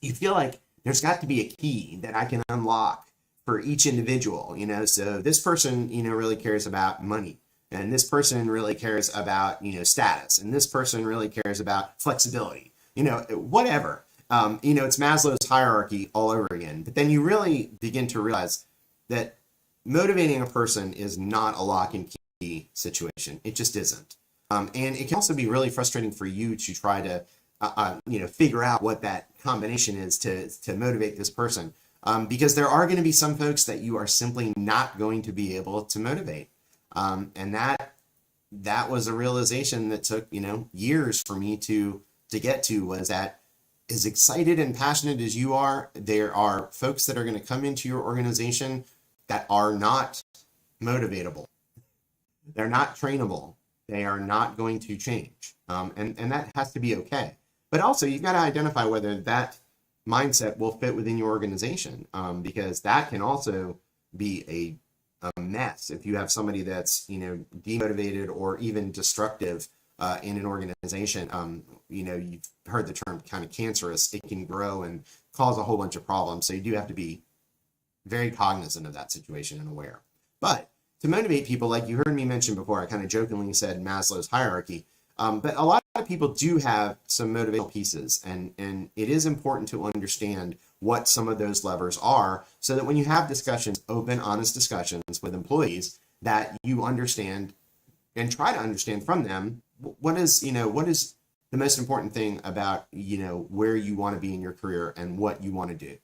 Speaker 1: you feel like there's got to be a key that I can unlock for each individual, so this person, really cares about money. and this person really cares about, status, and this person really cares about flexibility, whatever. It's Maslow's hierarchy all over again. But then you really begin to realize that motivating a person is not a lock and key situation. It just isn't. And it can also be really frustrating for you to try to, figure out what that combination is to motivate this person. Because there are going to be some folks that you are simply not going to be able to motivate. And that was a realization that took, years for me to get to, was that as excited and passionate as you are, there are folks that are going to come into your organization that are not motivatable. They're not trainable. They are not going to change. And that has to be okay. But also, you've got to identify whether that mindset will fit within your organization, because that can also be a mess if you have somebody that's, demotivated or even destructive in an organization. You've heard the term kind of cancerous. It can grow and cause a whole bunch of problems. So you do have to be very cognizant of that situation and aware. But to motivate people, like you heard me mention before, I kind of jokingly said Maslow's hierarchy. But a lot of people do have some motivational pieces, and it is important to understand what some of those levers are, so that when you have discussions, open, honest discussions with employees, that you understand and try to understand from them what is the most important thing about, where you want to be in your career and what you want to do,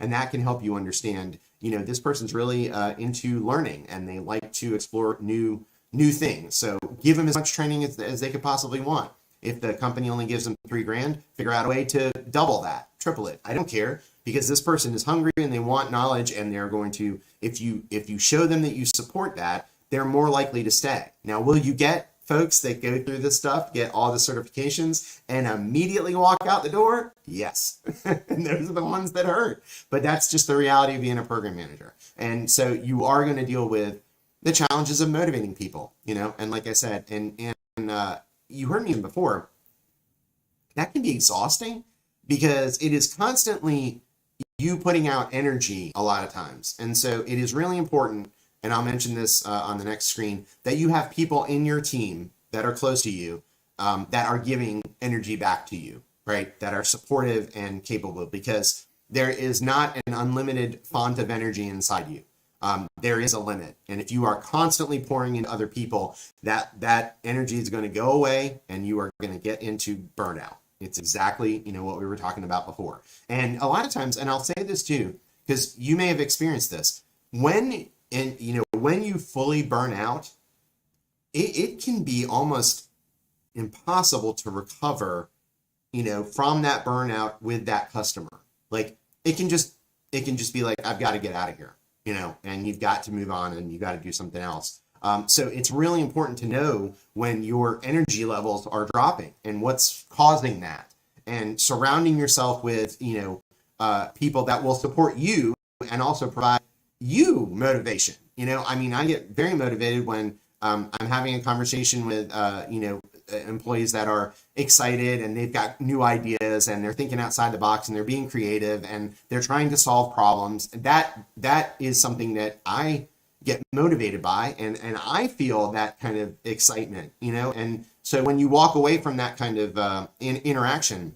Speaker 1: and that can help you understand, this person's really into learning and they like to explore new things. So give them as much training as they could possibly want. If the company only gives them $3,000, figure out a way to double that, triple it. I don't care, because this person is hungry and they want knowledge, and they're going to, if you show them that you support that, they're more likely to stay. Now, will you get folks that go through this stuff, get all the certifications, and immediately walk out the door? Yes. And those are the ones that hurt. But that's just the reality of being a program manager. And so you are going to deal with the challenges of motivating people, and like I said, and you heard me before, that can be exhausting, because it is constantly you putting out energy a lot of times. And so it is really important, and I'll mention this on the next screen, that you have people in your team that are close to you, that are giving energy back to you, right? That are supportive and capable, because there is not an unlimited font of energy inside you. There is a limit. And if you are constantly pouring into other people, that energy is going to go away and you are going to get into burnout. It's exactly, what we were talking about before. And a lot of times, and I'll say this too, because you may have experienced this, when you fully burn out, it can be almost impossible to recover, from that burnout with that customer. Like it can just be like, I've got to get out of here. And you've got to move on and you've got to do something else. So it's really important to know when your energy levels are dropping and what's causing that, and surrounding yourself with, people that will support you and also provide you motivation. I get very motivated when I'm having a conversation with, employees that are excited and they've got new ideas and they're thinking outside the box and they're being creative and they're trying to solve problems. That is something that I get motivated by, and I feel that kind of excitement, and so when you walk away from that kind of interaction,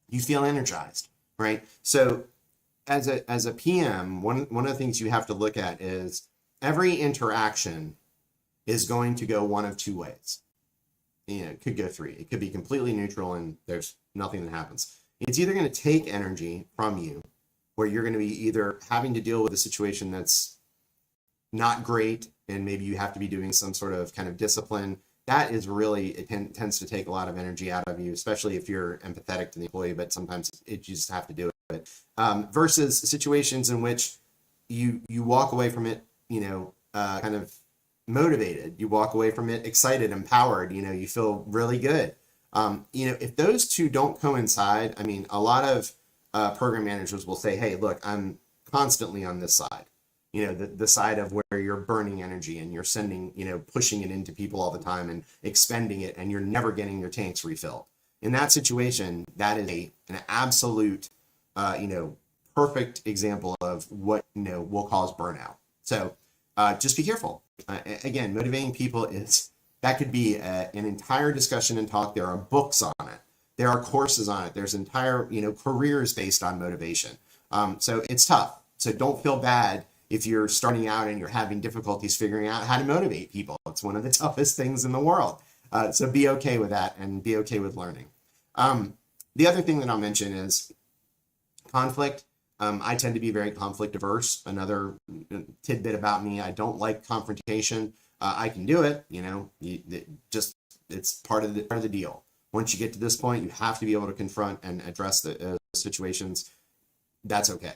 Speaker 1: you feel energized, right? So as a PM, one of the things you have to look at is every interaction is going to go one of two ways. It could go three. It could be completely neutral and there's nothing that happens. It's either going to take energy from you, where you're going to be either having to deal with a situation that's not great and maybe you have to be doing some sort of kind of discipline. That is really, tends to take a lot of energy out of you, especially if you're empathetic to the employee, but sometimes you just have to do it. Versus situations in which you walk away from it, kind of motivated. You walk away from it excited, empowered, you feel really good. If those two don't coincide, a lot of program managers will say, hey, look, I'm constantly on this side, the side of where you're burning energy and you're sending, pushing it into people all the time and expending it, and you're never getting your tanks refilled. In that situation, that is an absolute, perfect example of what, will cause burnout. So just be careful. Again, motivating people that could be an entire discussion and talk. There are books on it. There are courses on it. There's entire, careers based on motivation. So it's tough. So don't feel bad if you're starting out and you're having difficulties figuring out how to motivate people. It's one of the toughest things in the world. So be okay with that and be okay with learning. The other thing that I'll mention is conflict. I tend to be very conflict averse. Another tidbit about me, I don't like confrontation. I can do it, it's part of the deal. Once you get to this point, you have to be able to confront and address the situations. That's okay.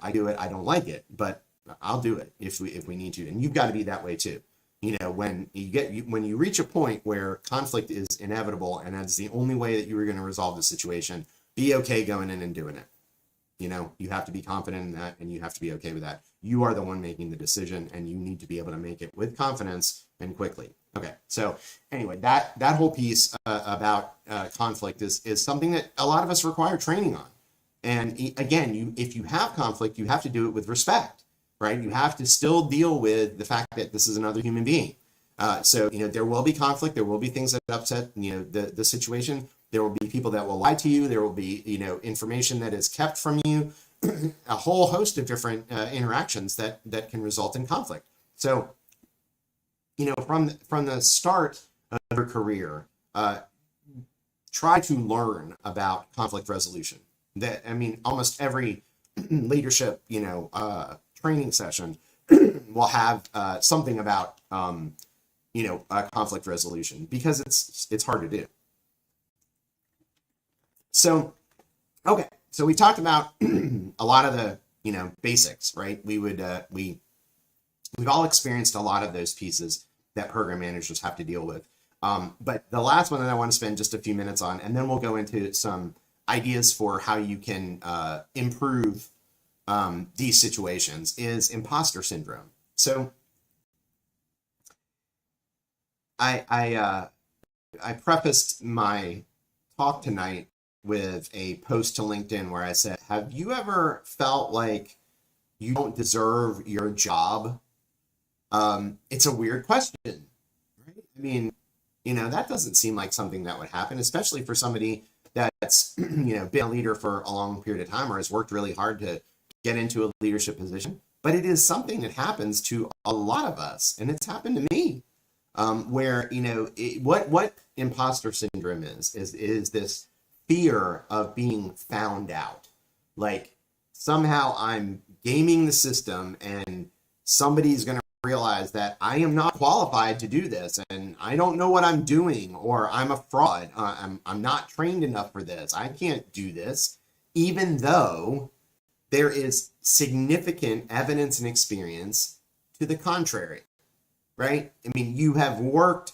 Speaker 1: I do it. I don't like it, but I'll do it if we need to. And you've got to be that way too. When you reach a point where conflict is inevitable and that's the only way that you are going to resolve the situation, be okay going in and doing it. You have to be confident in that, and you have to be okay with that. You are the one making the decision, and you need to be able to make it with confidence and quickly. Okay, so anyway, that whole piece about conflict is something that a lot of us require training on. And again, if you have conflict, you have to do it with respect, right? You have to still deal with the fact that this is another human being. So there will be conflict. There will be things that upset the situation. There will be people that will lie to you. There will be, information that is kept from you, a whole host of different interactions that can result in conflict. So, from the start of your career, try to learn about conflict resolution. Almost every leadership, training session will have something about, conflict resolution, because it's hard to do. So, okay, so we talked about a lot of the, basics, right? We've all experienced a lot of those pieces that program managers have to deal with. But the last one that I want to spend just a few minutes on, and then we'll go into some ideas for how you can improve these situations, is imposter syndrome. So I prefaced my talk tonight with a post to LinkedIn where I said, have you ever felt like you don't deserve your job? It's a weird question, right? That doesn't seem like something that would happen, especially for somebody that's, been a leader for a long period of time or has worked really hard to get into a leadership position. But it is something that happens to a lot of us, and it's happened to me, where, what imposter syndrome is this fear of being found out. Like somehow I'm gaming the system and somebody's going to realize that I am not qualified to do this and I don't know what I'm doing, or I'm a fraud. I'm not trained enough for this. I can't do this, even though there is significant evidence and experience to the contrary, right? You have worked,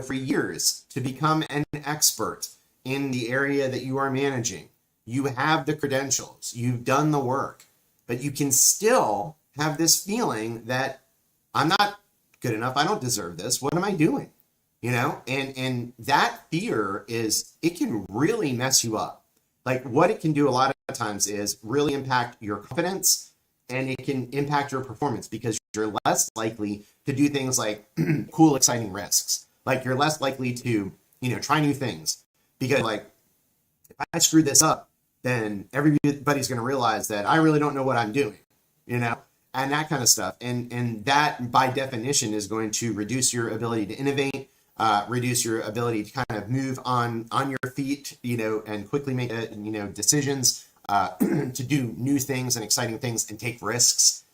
Speaker 1: for years to become an expert in the area that you are managing. You have the credentials, you've done the work, but you can still have this feeling that I'm not good enough. I don't deserve this. What am I doing? And that fear it can really mess you up. Like what it can do a lot of times is really impact your confidence, and it can impact your performance because you're less likely to do things like cool, exciting risks. Like you're less likely to, try new things. Because if I screw this up, then everybody's going to realize that I really don't know what I'm doing, and that kind of stuff. And that by definition is going to reduce your ability to innovate, reduce your ability to kind of move on your feet, and quickly make, decisions, to do new things and exciting things and take risks.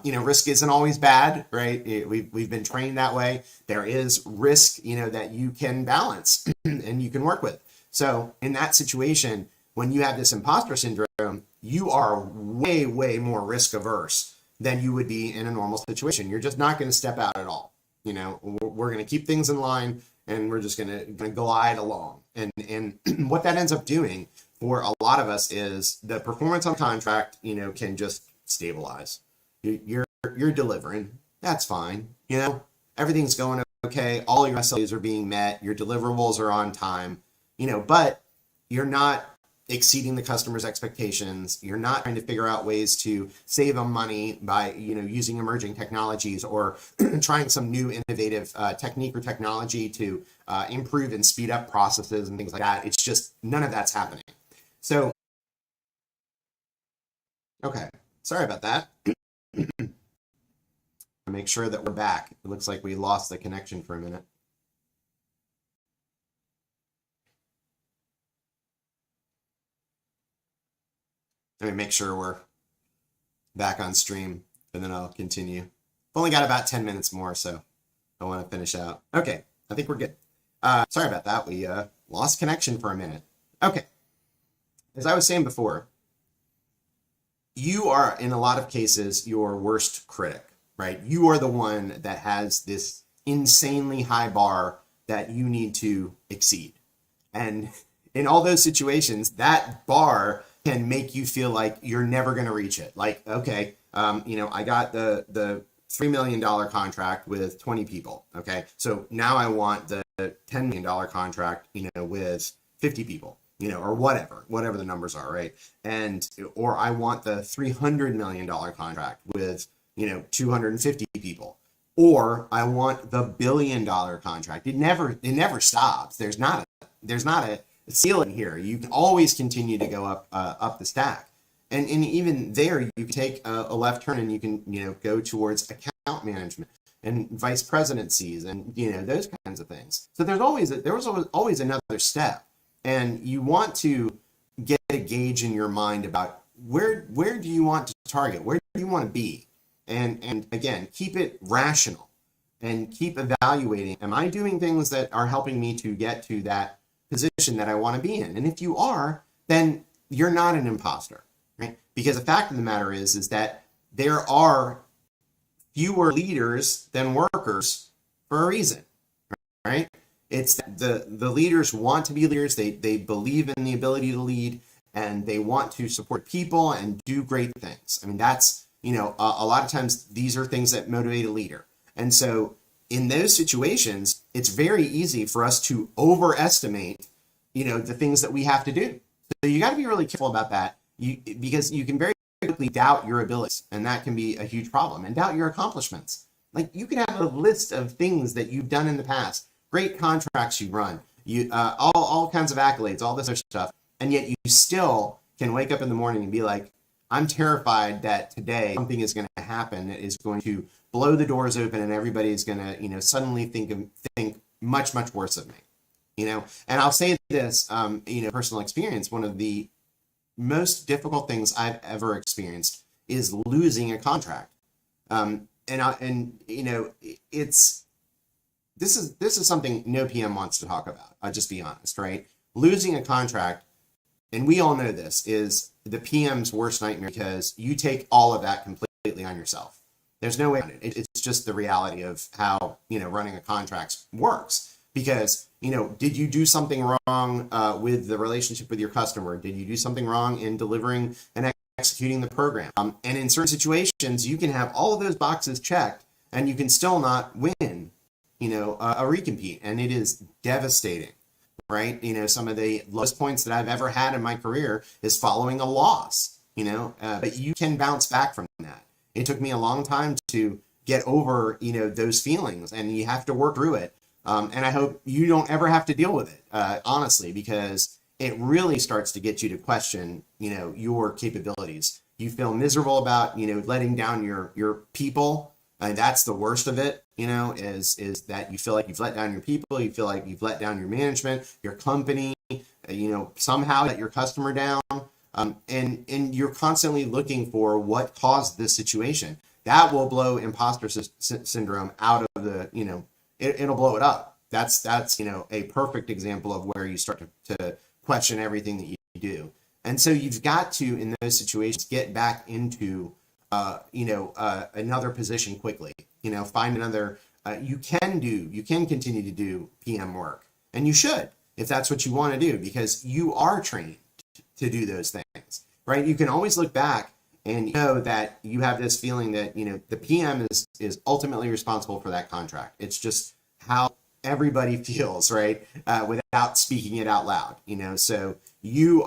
Speaker 1: Risk isn't always bad, right? We've been trained that way. There is risk, that you can balance and you can work with. So in that situation, when you have this imposter syndrome, you are way, way more risk averse than you would be in a normal situation. You're just not going to step out at all. We're going to keep things in line and we're just going to glide along. And what that ends up doing for a lot of us is the performance on contract, can just stabilize. You're delivering. That's fine. Everything's going okay. All your SLAs are being met. Your deliverables are on time. But you're not exceeding the customer's expectations. You're not trying to figure out ways to save them money by, using emerging technologies or trying some new innovative technique or technology to improve and speed up processes and things like that. It's just none of that's happening. So, okay, sorry about that. Make sure that we're back. It looks like we lost the connection for a minute. Let me make sure we're back on stream, and then I'll continue. I've only got about 10 minutes more, so I want to finish out. Okay, I think we're good. Sorry about that. We lost connection for a minute. Okay, as I was saying before, you are, in a lot of cases, your worst critic, right? You are the one that has this insanely high bar that you need to exceed. And in all those situations, that bar can make you feel like you're never going to reach it. Like, okay, I got the $3 million contract with 20 people. Okay, so now I want the $10 million contract, with 50 people, or whatever the numbers are, right? Or I want the $300 million contract with, 250 people. Or I want the $1 billion contract. It never stops. There's not a ceiling here. You can always continue to go up the stack. And even there, you can take a left turn and you can, go towards account management and vice presidencies and, those kinds of things. So there was always another step. And you want to get a gauge in your mind about where do you want to target? Where do you want to be? And again, keep it rational and keep evaluating. Am I doing things that are helping me to get to that position that I want to be in? And if you are, then you're not an imposter, right? Because the fact of the matter is that there are fewer leaders than workers for a reason, right? It's the leaders want to be leaders. They believe in the ability to lead, and they want to support people and do great things. I mean, that's, a lot of times these are things that motivate a leader. And so in those situations, it's very easy for us to overestimate, the things that we have to do. So you got to be really careful about that, because you can very quickly doubt your abilities, and that can be a huge problem, and doubt your accomplishments. Like, you can have a list of things that you've done in the past, great contracts you run, all kinds of accolades, all this other stuff, and yet you still can wake up in the morning and be like, I'm terrified that today something is going to happen that is going to blow the doors open, and everybody is going to, suddenly think much, much worse of me, And I'll say this, personal experience, one of the most difficult things I've ever experienced is losing a contract. This is something no PM wants to talk about. I'll just be honest, right? Losing a contract, and we all know this, is the PM's worst nightmare, because you take all of that completely on yourself. There's no way around it. It's just the reality of how, running a contract works. Because, did you do something wrong with the relationship with your customer? Did you do something wrong in delivering and executing the program? And in certain situations, you can have all of those boxes checked, and you can still not win, a recompete. And it is devastating, right? Some of the lowest points that I've ever had in my career is following a loss, but you can bounce back from that. It took me a long time to get over, those feelings, and you have to work through it. And I hope you don't ever have to deal with it, honestly, because it really starts to get you to question, your capabilities. You feel miserable about, letting down your people. And that's the worst of it, is that you feel like you've let down your people. You feel like you've let down your management, your company, somehow let your customer down. And you're constantly looking for what caused this situation. That will blow imposter syndrome out of the, it'll blow it up. That's a perfect example of where you start to question everything that you do. And so you've got to, in those situations, get back into, another position quickly. Find another, you can continue to do PM work, and you should, if that's what you want to do, because you are trained to do those things, right? You can always look back and know that you have this feeling that, the PM is ultimately responsible for that contract. It's just how everybody feels, right? Without speaking it out loud, so you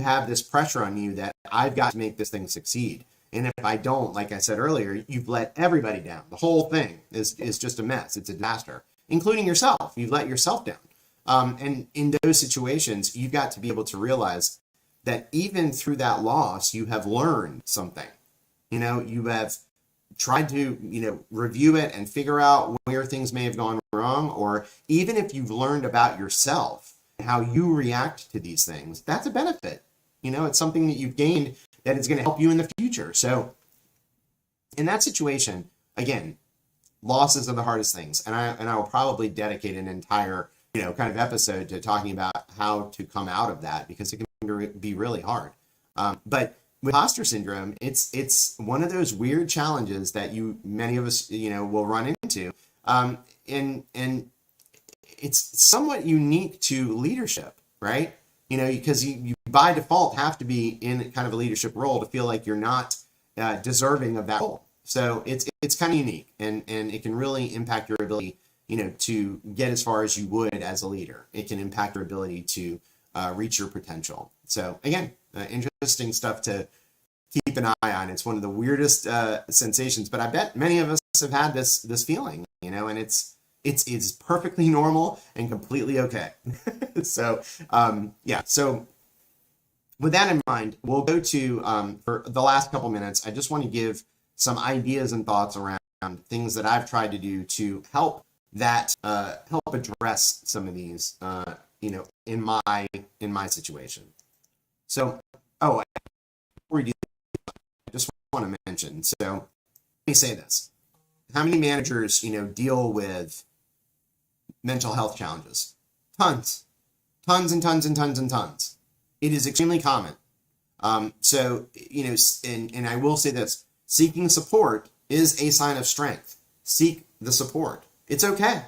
Speaker 1: have this pressure on you that I've got to make this thing succeed. And if I don't, like I said earlier, you've let everybody down. The whole thing is just a mess. It's a disaster, including yourself. You've let yourself down. And in those situations, you've got to be able to realize that even through that loss, you have learned something. You have tried to, review it and figure out where things may have gone wrong, or even if you've learned about yourself, how you react to these things, that's a benefit. It's something that you've gained that is going to help you in the future. So in that situation, again, losses are the hardest things. And I will probably dedicate an entire, kind of episode to talking about how to come out of that, because it can be really hard. But with imposter syndrome, it's one of those weird challenges that many of us, will run into. And it's somewhat unique to leadership, right? Because you by default have to be in kind of a leadership role to feel like you're not deserving of that role. So it's kind of unique, and it can really impact your ability, to get as far as you would as a leader. It can impact your ability to reach your potential. So again, interesting stuff to keep an eye on. It's one of the weirdest sensations, but I bet many of us have had this feeling, and it's perfectly normal and completely okay. So yeah. So with that in mind, we'll go to for the last couple minutes. I just want to give some ideas and thoughts around things that I've tried to do to help address some of these, in my situation. So, before we do, I just want to mention. So, let me say this: how many managers, deal with mental health challenges? Tons and tons and tons and tons. It is extremely common. So, and I will say this: seeking support is a sign of strength. Seek the support. It's okay.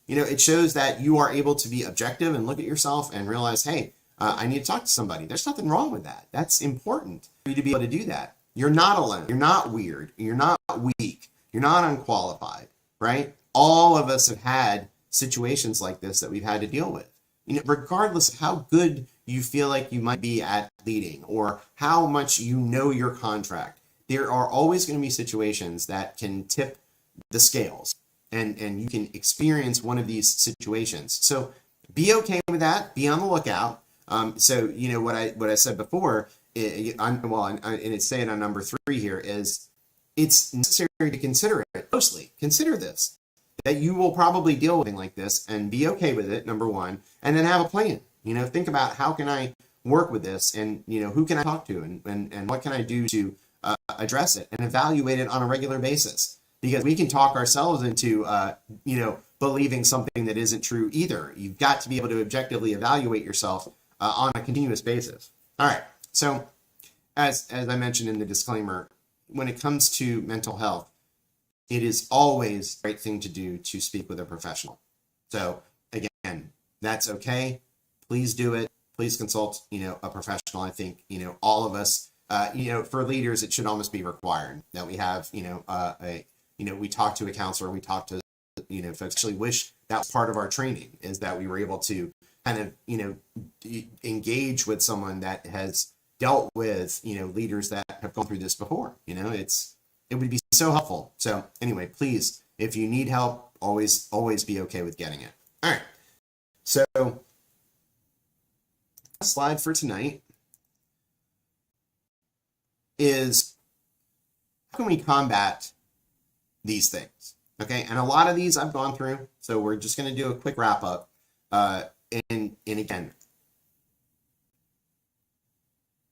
Speaker 1: It shows that you are able to be objective and look at yourself and realize, hey, I need to talk to somebody. There's nothing wrong with that. That's important for you to be able to do that. You're not alone. You're not weird. You're not weak. You're not unqualified, right? All of us have had situations like this that we've had to deal with. Regardless of how good you feel like you might be at leading or how much your contract, there are always going to be situations that can tip the scales, and you can experience one of these situations. So be okay with that. Be on the lookout. So what I said before, and it's saying on number 3 here, is it's necessary to consider it closely. Consider this, that you will probably deal with something like this, and be okay with it, number 1, and then have a plan. Think about, how can I work with this, and who can I talk to, and what can I do to address it, and evaluate it on a regular basis. Because we can talk ourselves into, believing something that isn't true either. You've got to be able to objectively evaluate yourself on a continuous basis. All right. So, as I mentioned in the disclaimer, when it comes to mental health, it is always the right thing to do to speak with a professional. So, again, that's okay. Please do it. Please consult, a professional. I think, all of us, for leaders, it should almost be required that we have, we talk to a counselor, we talk to, folks. Actually wish that was part of our training, is that we were able to kind of, engage with someone that has dealt with, leaders that have gone through this before. It would be so helpful. So anyway, please, if you need help, always be okay with getting it. All right. So slide for tonight is, how can we combat these things? Okay, and a lot of these I've gone through, so we're just going to do a quick wrap up. And again,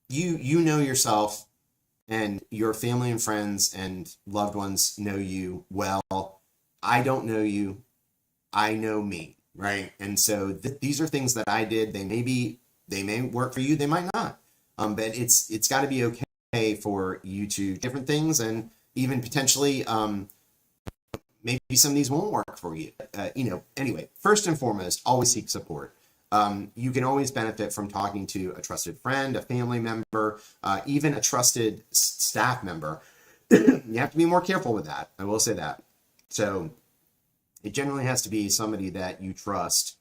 Speaker 1: you know yourself, and your family and friends and loved ones know you well. I don't know you. I know me, right? And so these are things that I did. They may work for you. They might not. But it's got to be okay for you to do different things, and even potentially, maybe some of these won't work for you. Anyway, first and foremost, always seek support. You can always benefit from talking to a trusted friend, a family member, even a trusted staff member. You have to be more careful with that. I will say that. So it generally has to be somebody that you trust.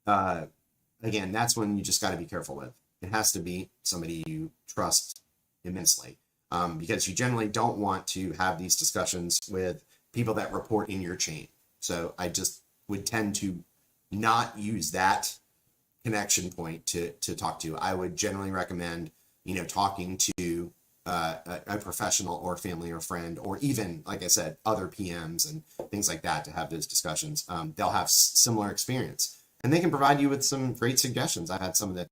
Speaker 1: Again, that's when you just got to be careful with. It has to be somebody you trust immensely, because you generally don't want to have these discussions with people that report in your chain. So I just would tend to not use that connection point to talk to. I would generally recommend, talking to a professional or family or friend, or even, like I said, other PMs and things like that to have those discussions. They'll have similar experience, and they can provide you with some great suggestions. I've had some of the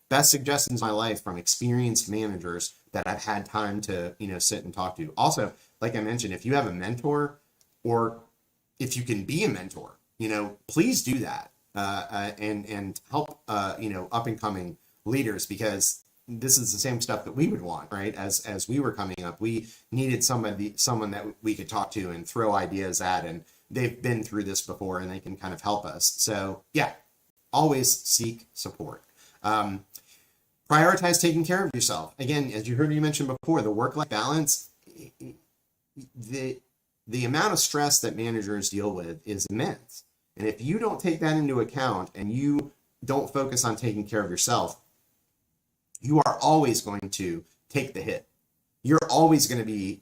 Speaker 1: best suggestions in my life from experienced managers that I've had time to, sit and talk to. Also, like I mentioned, if you have a mentor, or if you can be a mentor, please do that, and help, up and coming leaders, because this is the same stuff that we would want, right? As we were coming up, we needed someone that we could talk to and throw ideas at, and they've been through this before and they can kind of help us. So yeah, always seek support. Prioritize taking care of yourself. Again, as you heard me mention before, the work-life balance, the amount of stress that managers deal with is immense. And if you don't take that into account and you don't focus on taking care of yourself, you are always going to take the hit. You're always going to be,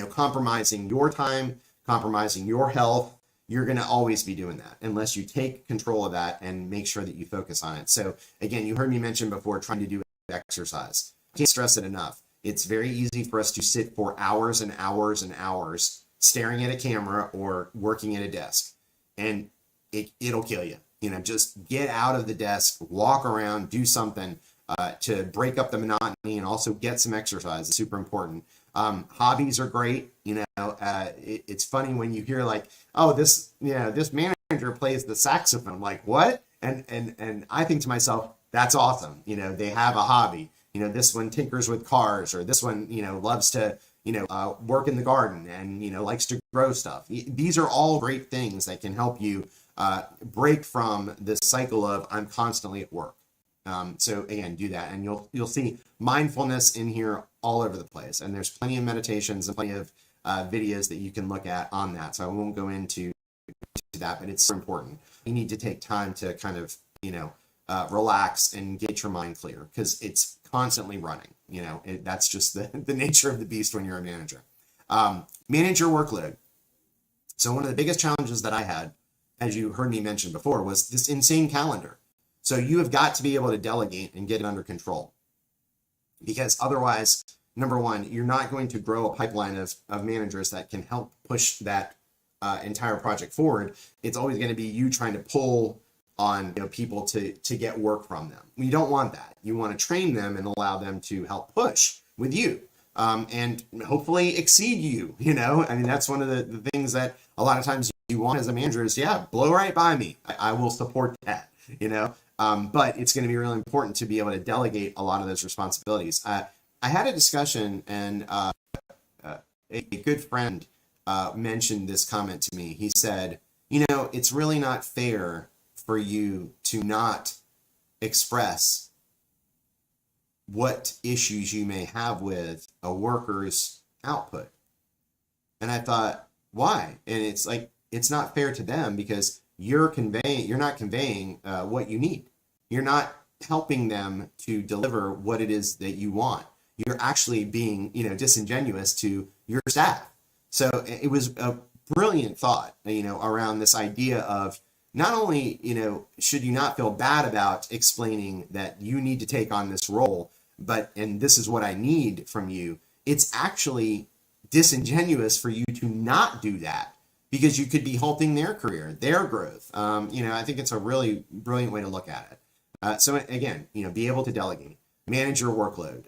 Speaker 1: compromising your time, compromising your health. You're going to always be doing that unless you take control of that and make sure that you focus on it. So again, you heard me mention before, trying to do exercise. I can't stress it enough. It's very easy for us to sit for hours and hours and hours staring at a camera or working at a desk, and it'll kill you. Just get out of the desk, walk around, do something to break up the monotony, and also get some exercise. It's super important. Hobbies are great. It's funny when you hear like, oh, this manager plays the saxophone. Like, what? And I think to myself, that's awesome. They have a hobby. This one tinkers with cars, or this one, loves to, work in the garden and, likes to grow stuff. These are all great things that can help you break from this cycle of I'm constantly at work. So again, do that, and you'll see mindfulness in here all over the place. And there's plenty of meditations and plenty of videos that you can look at on that. So I won't go into that, but it's so important. You need to take time to kind of, relax and get your mind clear, because it's constantly running. That's just the nature of the beast when you're a manager. Manage your workload. So one of the biggest challenges that I had, as you heard me mention before, was this insane calendar. So you have got to be able to delegate and get it under control, because otherwise, number one, you're not going to grow a pipeline of managers that can help push that entire project forward. It's always going to be you trying to pull on people to get work from them. You don't want that. You want to train them and allow them to help push with you, and hopefully exceed you. That's one of the things that a lot of times you want as a manager is, yeah, blow right by me. I will support that. But it's going to be really important to be able to delegate a lot of those responsibilities. I had a discussion, and a good friend mentioned this comment to me. He said, it's really not fair for you to not express what issues you may have with a worker's output. And I thought, why? And it's like, it's not fair to them, because you're not conveying what you need. You're not helping them to deliver what it is that you want. You're actually being, disingenuous to your staff. So it was a brilliant thought, around this idea of not only, should you not feel bad about explaining that you need to take on this role, and this is what I need from you. It's actually disingenuous for you to not do that, because you could be halting their career, their growth. I think it's a really brilliant way to look at it. So again, be able to delegate, manage your workload,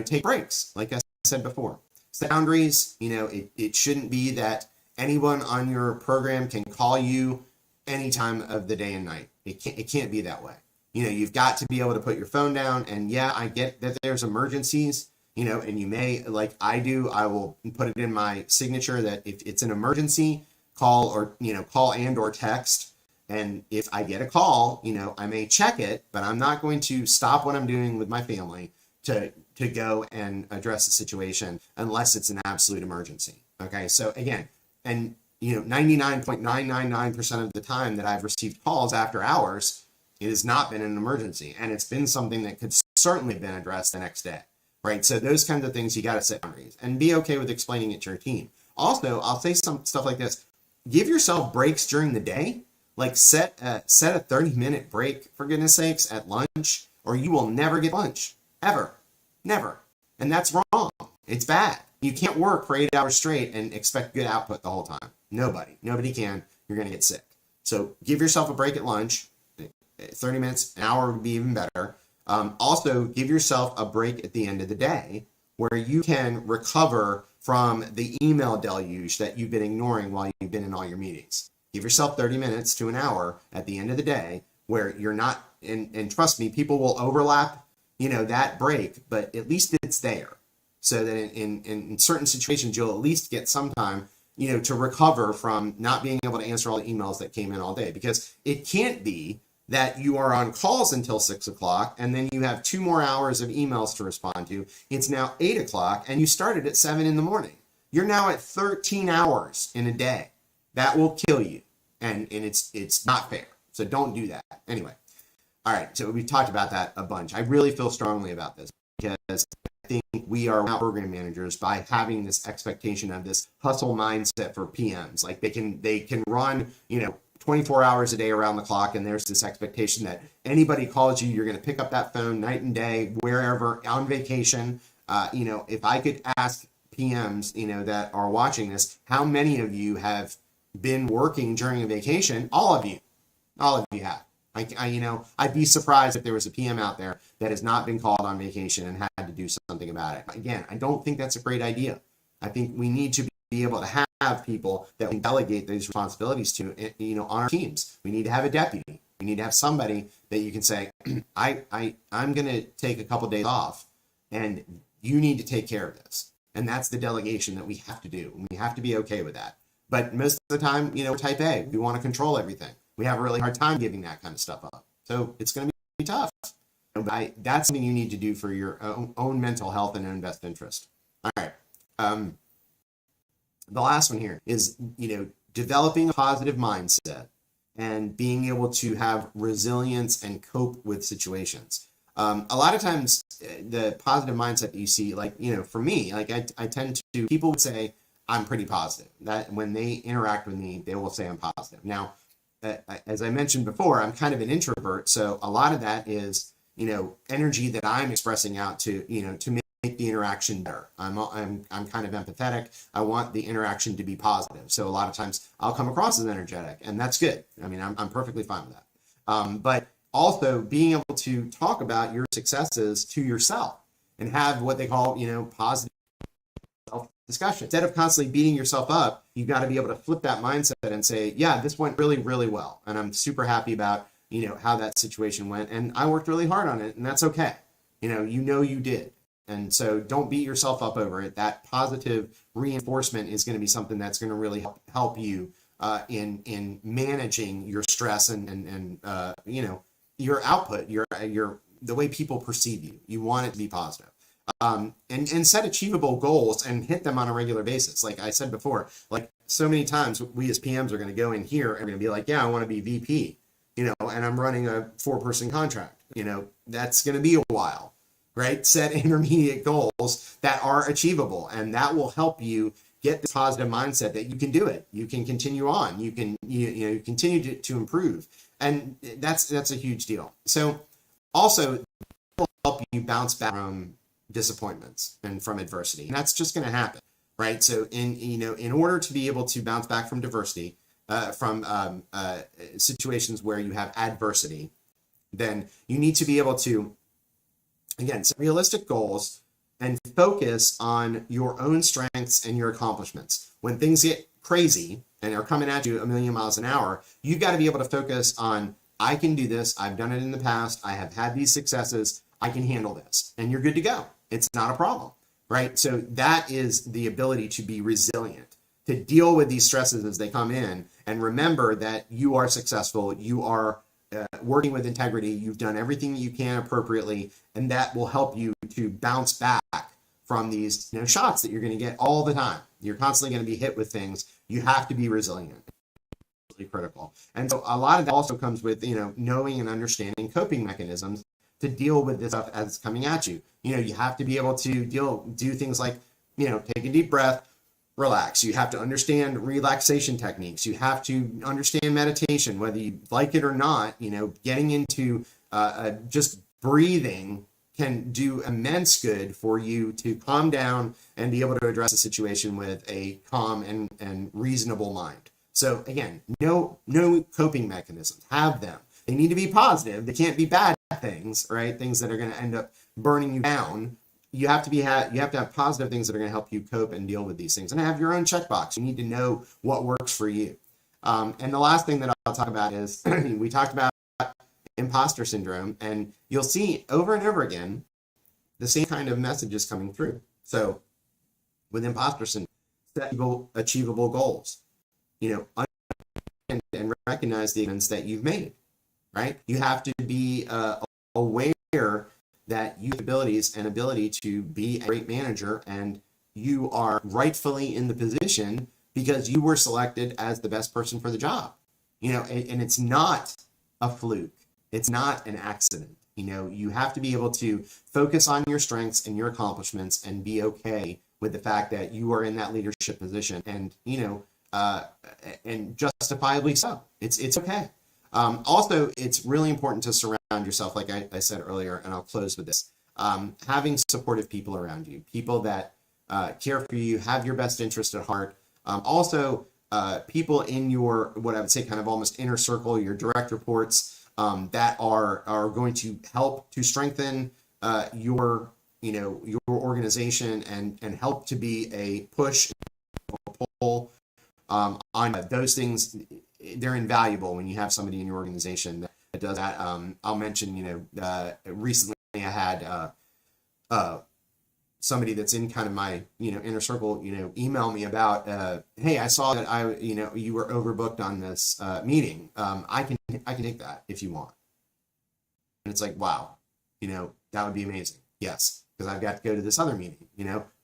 Speaker 1: take breaks. Like I said before, set boundaries. It shouldn't be that anyone on your program can call you any time of the day and night. It can't be that way. You've got to be able to put your phone down. And yeah, I get that there's emergencies, and you may, like I do, I will put it in my signature that if it's an emergency, call and or text. And if I get a call, I may check it, but I'm not going to stop what I'm doing with my family to go and address the situation unless it's an absolute emergency. Okay. So again, and 99.999% of the time that I've received calls after hours, it has not been an emergency, and it's been something that could certainly have been addressed the next day, right? So those kinds of things, you got to set boundaries and be okay with explaining it to your team. Also, I'll say some stuff like this: give yourself breaks during the day. Like set a 30-minute break, for goodness sakes, at lunch, or you will never get lunch, ever, never. And that's wrong. It's bad. You can't work for 8 hours straight and expect good output the whole time. Nobody can. You're going to get sick. So give yourself a break at lunch. 30 minutes, an hour would be even better. Also, give yourself a break at the end of the day where you can recover from the email deluge that you've been ignoring while you've been in all your meetings. Give yourself 30 minutes to an hour at the end of the day where you're not, and trust me, people will overlap, that break, but at least it's there. So that in certain situations, you'll at least get some time, to recover from not being able to answer all the emails that came in all day. Because it can't be that you are on calls until 6 o'clock and then you have 2 more hours of emails to respond to. It's now 8 o'clock and you started at 7 in the morning. You're now at 13 hours in a day. That will kill you. And it's not fair. So don't do that. Anyway. All right. So we've talked about that a bunch. I really feel strongly about this because I think we are program managers by having this expectation of this hustle mindset for PMs. Like they can run, 24 hours a day around the clock. And there's this expectation that anybody calls you, you're going to pick up that phone night and day, wherever, on vacation. If I could ask PMs, that are watching this, how many of you have been working during a vacation? All of you have. I'd be surprised if there was a PM out there that has not been called on vacation and had to do something about it. Again, I don't think that's a great idea. I think we need to be able to have people that we delegate these responsibilities to, on our teams. We need to have a deputy. We need to have somebody that you can say, I'm going to take a couple days off and you need to take care of this. And that's the delegation that we have to do. And we have to be okay with that. But most of the time, we're type A. We want to control everything. We have a really hard time giving that kind of stuff up. So it's going to be tough. But that's something you need to do for your own mental health and own best interest. All right. The last one here is, developing a positive mindset and being able to have resilience and cope with situations. A lot of times, the positive mindset that you see, for me, I tend to, people would say, I'm pretty positive. That when they interact with me, they will say I'm positive. Now, as I mentioned before, I'm kind of an introvert, so a lot of that is, energy that I'm expressing out to, to make the interaction better. I'm kind of empathetic. I want the interaction to be positive. So a lot of times I'll come across as energetic, and that's good. I mean, I'm perfectly fine with that. But also being able to talk about your successes to yourself and have what they call, positive discussion. Instead of constantly beating yourself up, you've got to be able to flip that mindset and say, yeah, this went really, really well. And I'm super happy about, how that situation went. And I worked really hard on it, and that's okay. You did. And so don't beat yourself up over it. That positive reinforcement is going to be something that's going to really help you in managing your stress and your output, the way people perceive you. You want it to be positive. And set achievable goals and hit them on a regular basis. Like I said before, so many times we as PMs are going to go in here and we're going to be like, yeah, I want to be VP, and I'm running a 4-person contract. That's going to be a while, right? Set intermediate goals that are achievable, and that will help you get the positive mindset that you can do it. You can continue on. You can, continue to improve. And that's a huge deal. So also it will help you bounce back from disappointments and from adversity. And that's just going to happen, right? So in order to be able to bounce back from diversity, from situations where you have adversity, then you need to be able to, again, set realistic goals and focus on your own strengths and your accomplishments. When things get crazy and are coming at you a million miles an hour, you've got to be able to focus on, I can do this. I've done it in the past. I have had these successes. I can handle this. And you're good to go. It's not a problem, right? So that is the ability to be resilient, to deal with these stresses as they come in, and remember that you are successful. You are working with integrity. You've done everything you can appropriately, and that will help you to bounce back from these shots that you're going to get all the time. You're constantly going to be hit with things You have to be resilient. It's really critical. And so a lot of that also comes with, knowing and understanding coping mechanisms to deal with this stuff as it's coming at you. You have to be able to do things like, take a deep breath, relax. You have to understand relaxation techniques. You have to understand meditation, whether you like it or not. Getting into just breathing can do immense good for you to calm down and be able to address the situation with a calm and reasonable mind. So again, no coping mechanisms. Have them. They need to be positive. They can't be bad things, right? Things that are going to end up burning you down. You have to have positive things that are going to help you cope and deal with these things, and have your own checkbox. You need to know what works for you. And the last thing that I'll talk about is we talked about imposter syndrome, and you'll see over and over again the same kind of messages coming through. So with imposter syndrome, set achievable goals. And recognize the events that you've made. Right? You have to be aware that you have abilities and ability to be a great manager, and you are rightfully in the position because you were selected as the best person for the job. And it's not a fluke. It's not an accident. You have to be able to focus on your strengths and your accomplishments and be okay with the fact that you are in that leadership position, and and justifiably so. It's okay. Also, it's really important to surround yourself, like I said earlier, and I'll close with this. Having supportive people around you, people that care for you, have your best interest at heart. Also, people in your, what I would say, kind of almost inner circle, your direct reports, that are going to help to strengthen your organization and help to be a push, a pull on those things. They're invaluable when you have somebody in your organization that does that. I'll mention, recently I had somebody that's in kind of my, inner circle, email me about, hey, I saw that you were overbooked on this meeting. I can take that if you want. And it's like, wow, that would be amazing. Yes, because I've got to go to this other meeting,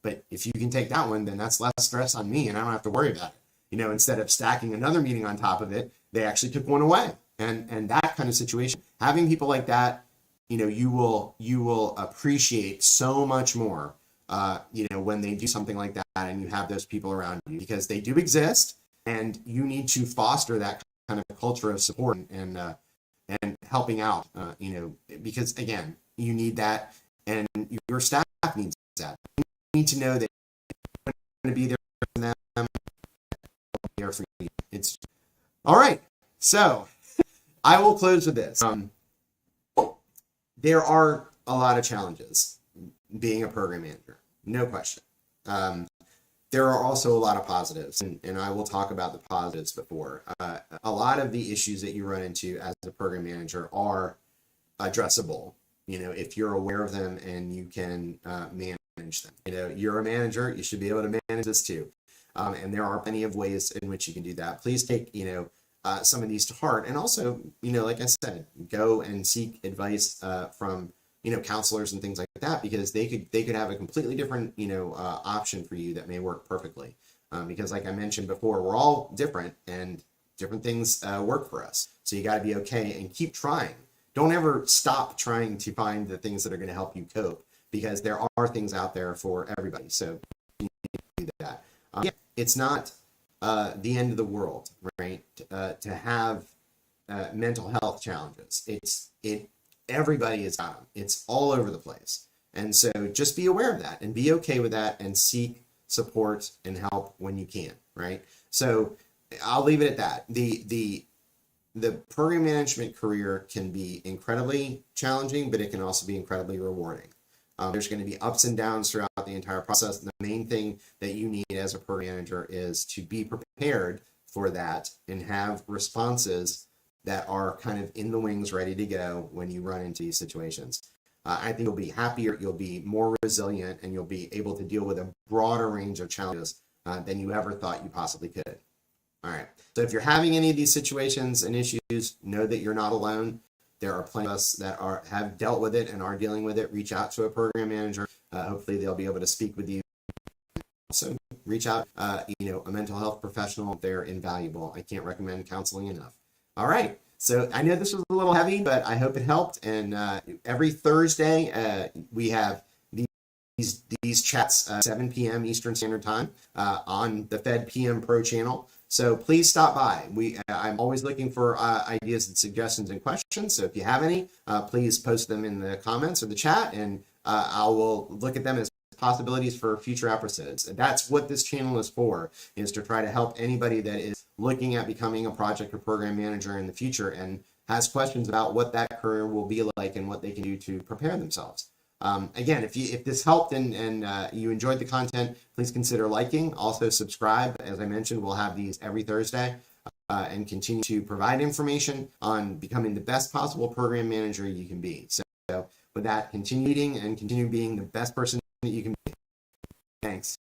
Speaker 1: but if you can take that one, then that's less stress on me and I don't have to worry about it. Instead of stacking another meeting on top of it, they actually took one away. And that kind of situation, having people like that, you will appreciate so much more, when they do something like that and you have those people around you, because they do exist, and you need to foster that kind of culture of support and helping out, because again, you need that, and your staff needs that. You need to know that you're going to be there for them. For you. It's all right. So I will close with this. There are a lot of challenges being a program manager, no question. There are also a lot of positives, and I will talk about the positives before. A lot of the issues that you run into as a program manager are addressable, if you're aware of them and you can manage them. You're a manager, you should be able to manage this too. And there are plenty of ways in which you can do that. Please take, some of these to heart. And also, like I said, go and seek advice from, counselors and things like that, because they could have a completely different, option for you that may work perfectly. Because like I mentioned before, we're all different and different things work for us. So you got to be okay and keep trying. Don't ever stop trying to find the things that are going to help you cope, because there are things out there for everybody. So you need to do that. It's not the end of the world, right? To have mental health challenges. Everybody is got them. It's all over the place. And so just be aware of that and be okay with that and seek support and help when you can, right? So I'll leave it at that. The program management career can be incredibly challenging, but it can also be incredibly rewarding. There's going to be ups and downs throughout the entire process. The main thing that you need as a program manager is to be prepared for that and have responses that are kind of in the wings, ready to go when you run into these situations. I think you'll be happier, you'll be more resilient, and you'll be able to deal with a broader range of challenges than you ever thought you possibly could. All right. So if you're having any of these situations and issues, know that you're not alone. There are plenty of us that have dealt with it and are dealing with it. Reach out to a program manager. Hopefully they'll be able to speak with you also reach out, a mental health professional. They're invaluable. I can't recommend counseling enough. All right. So I know this was a little heavy, but I hope it helped. And every Thursday, we have these chats 7 p.m. Eastern Standard Time on the Fed PM Pro channel. So please stop by. I'm always looking for ideas and suggestions and questions. So if you have any, please post them in the comments or the chat, and I will look at them as possibilities for future episodes. And that's what this channel is for, is to try to help anybody that is looking at becoming a project or program manager in the future and has questions about what that career will be like and what they can do to prepare themselves. Again, if this helped and you enjoyed the content, please consider liking. Also subscribe. As I mentioned, we'll have these every Thursday and continue to provide information on becoming the best possible program manager you can be. So with that, continue eating and continue being the best person that you can be. Thanks.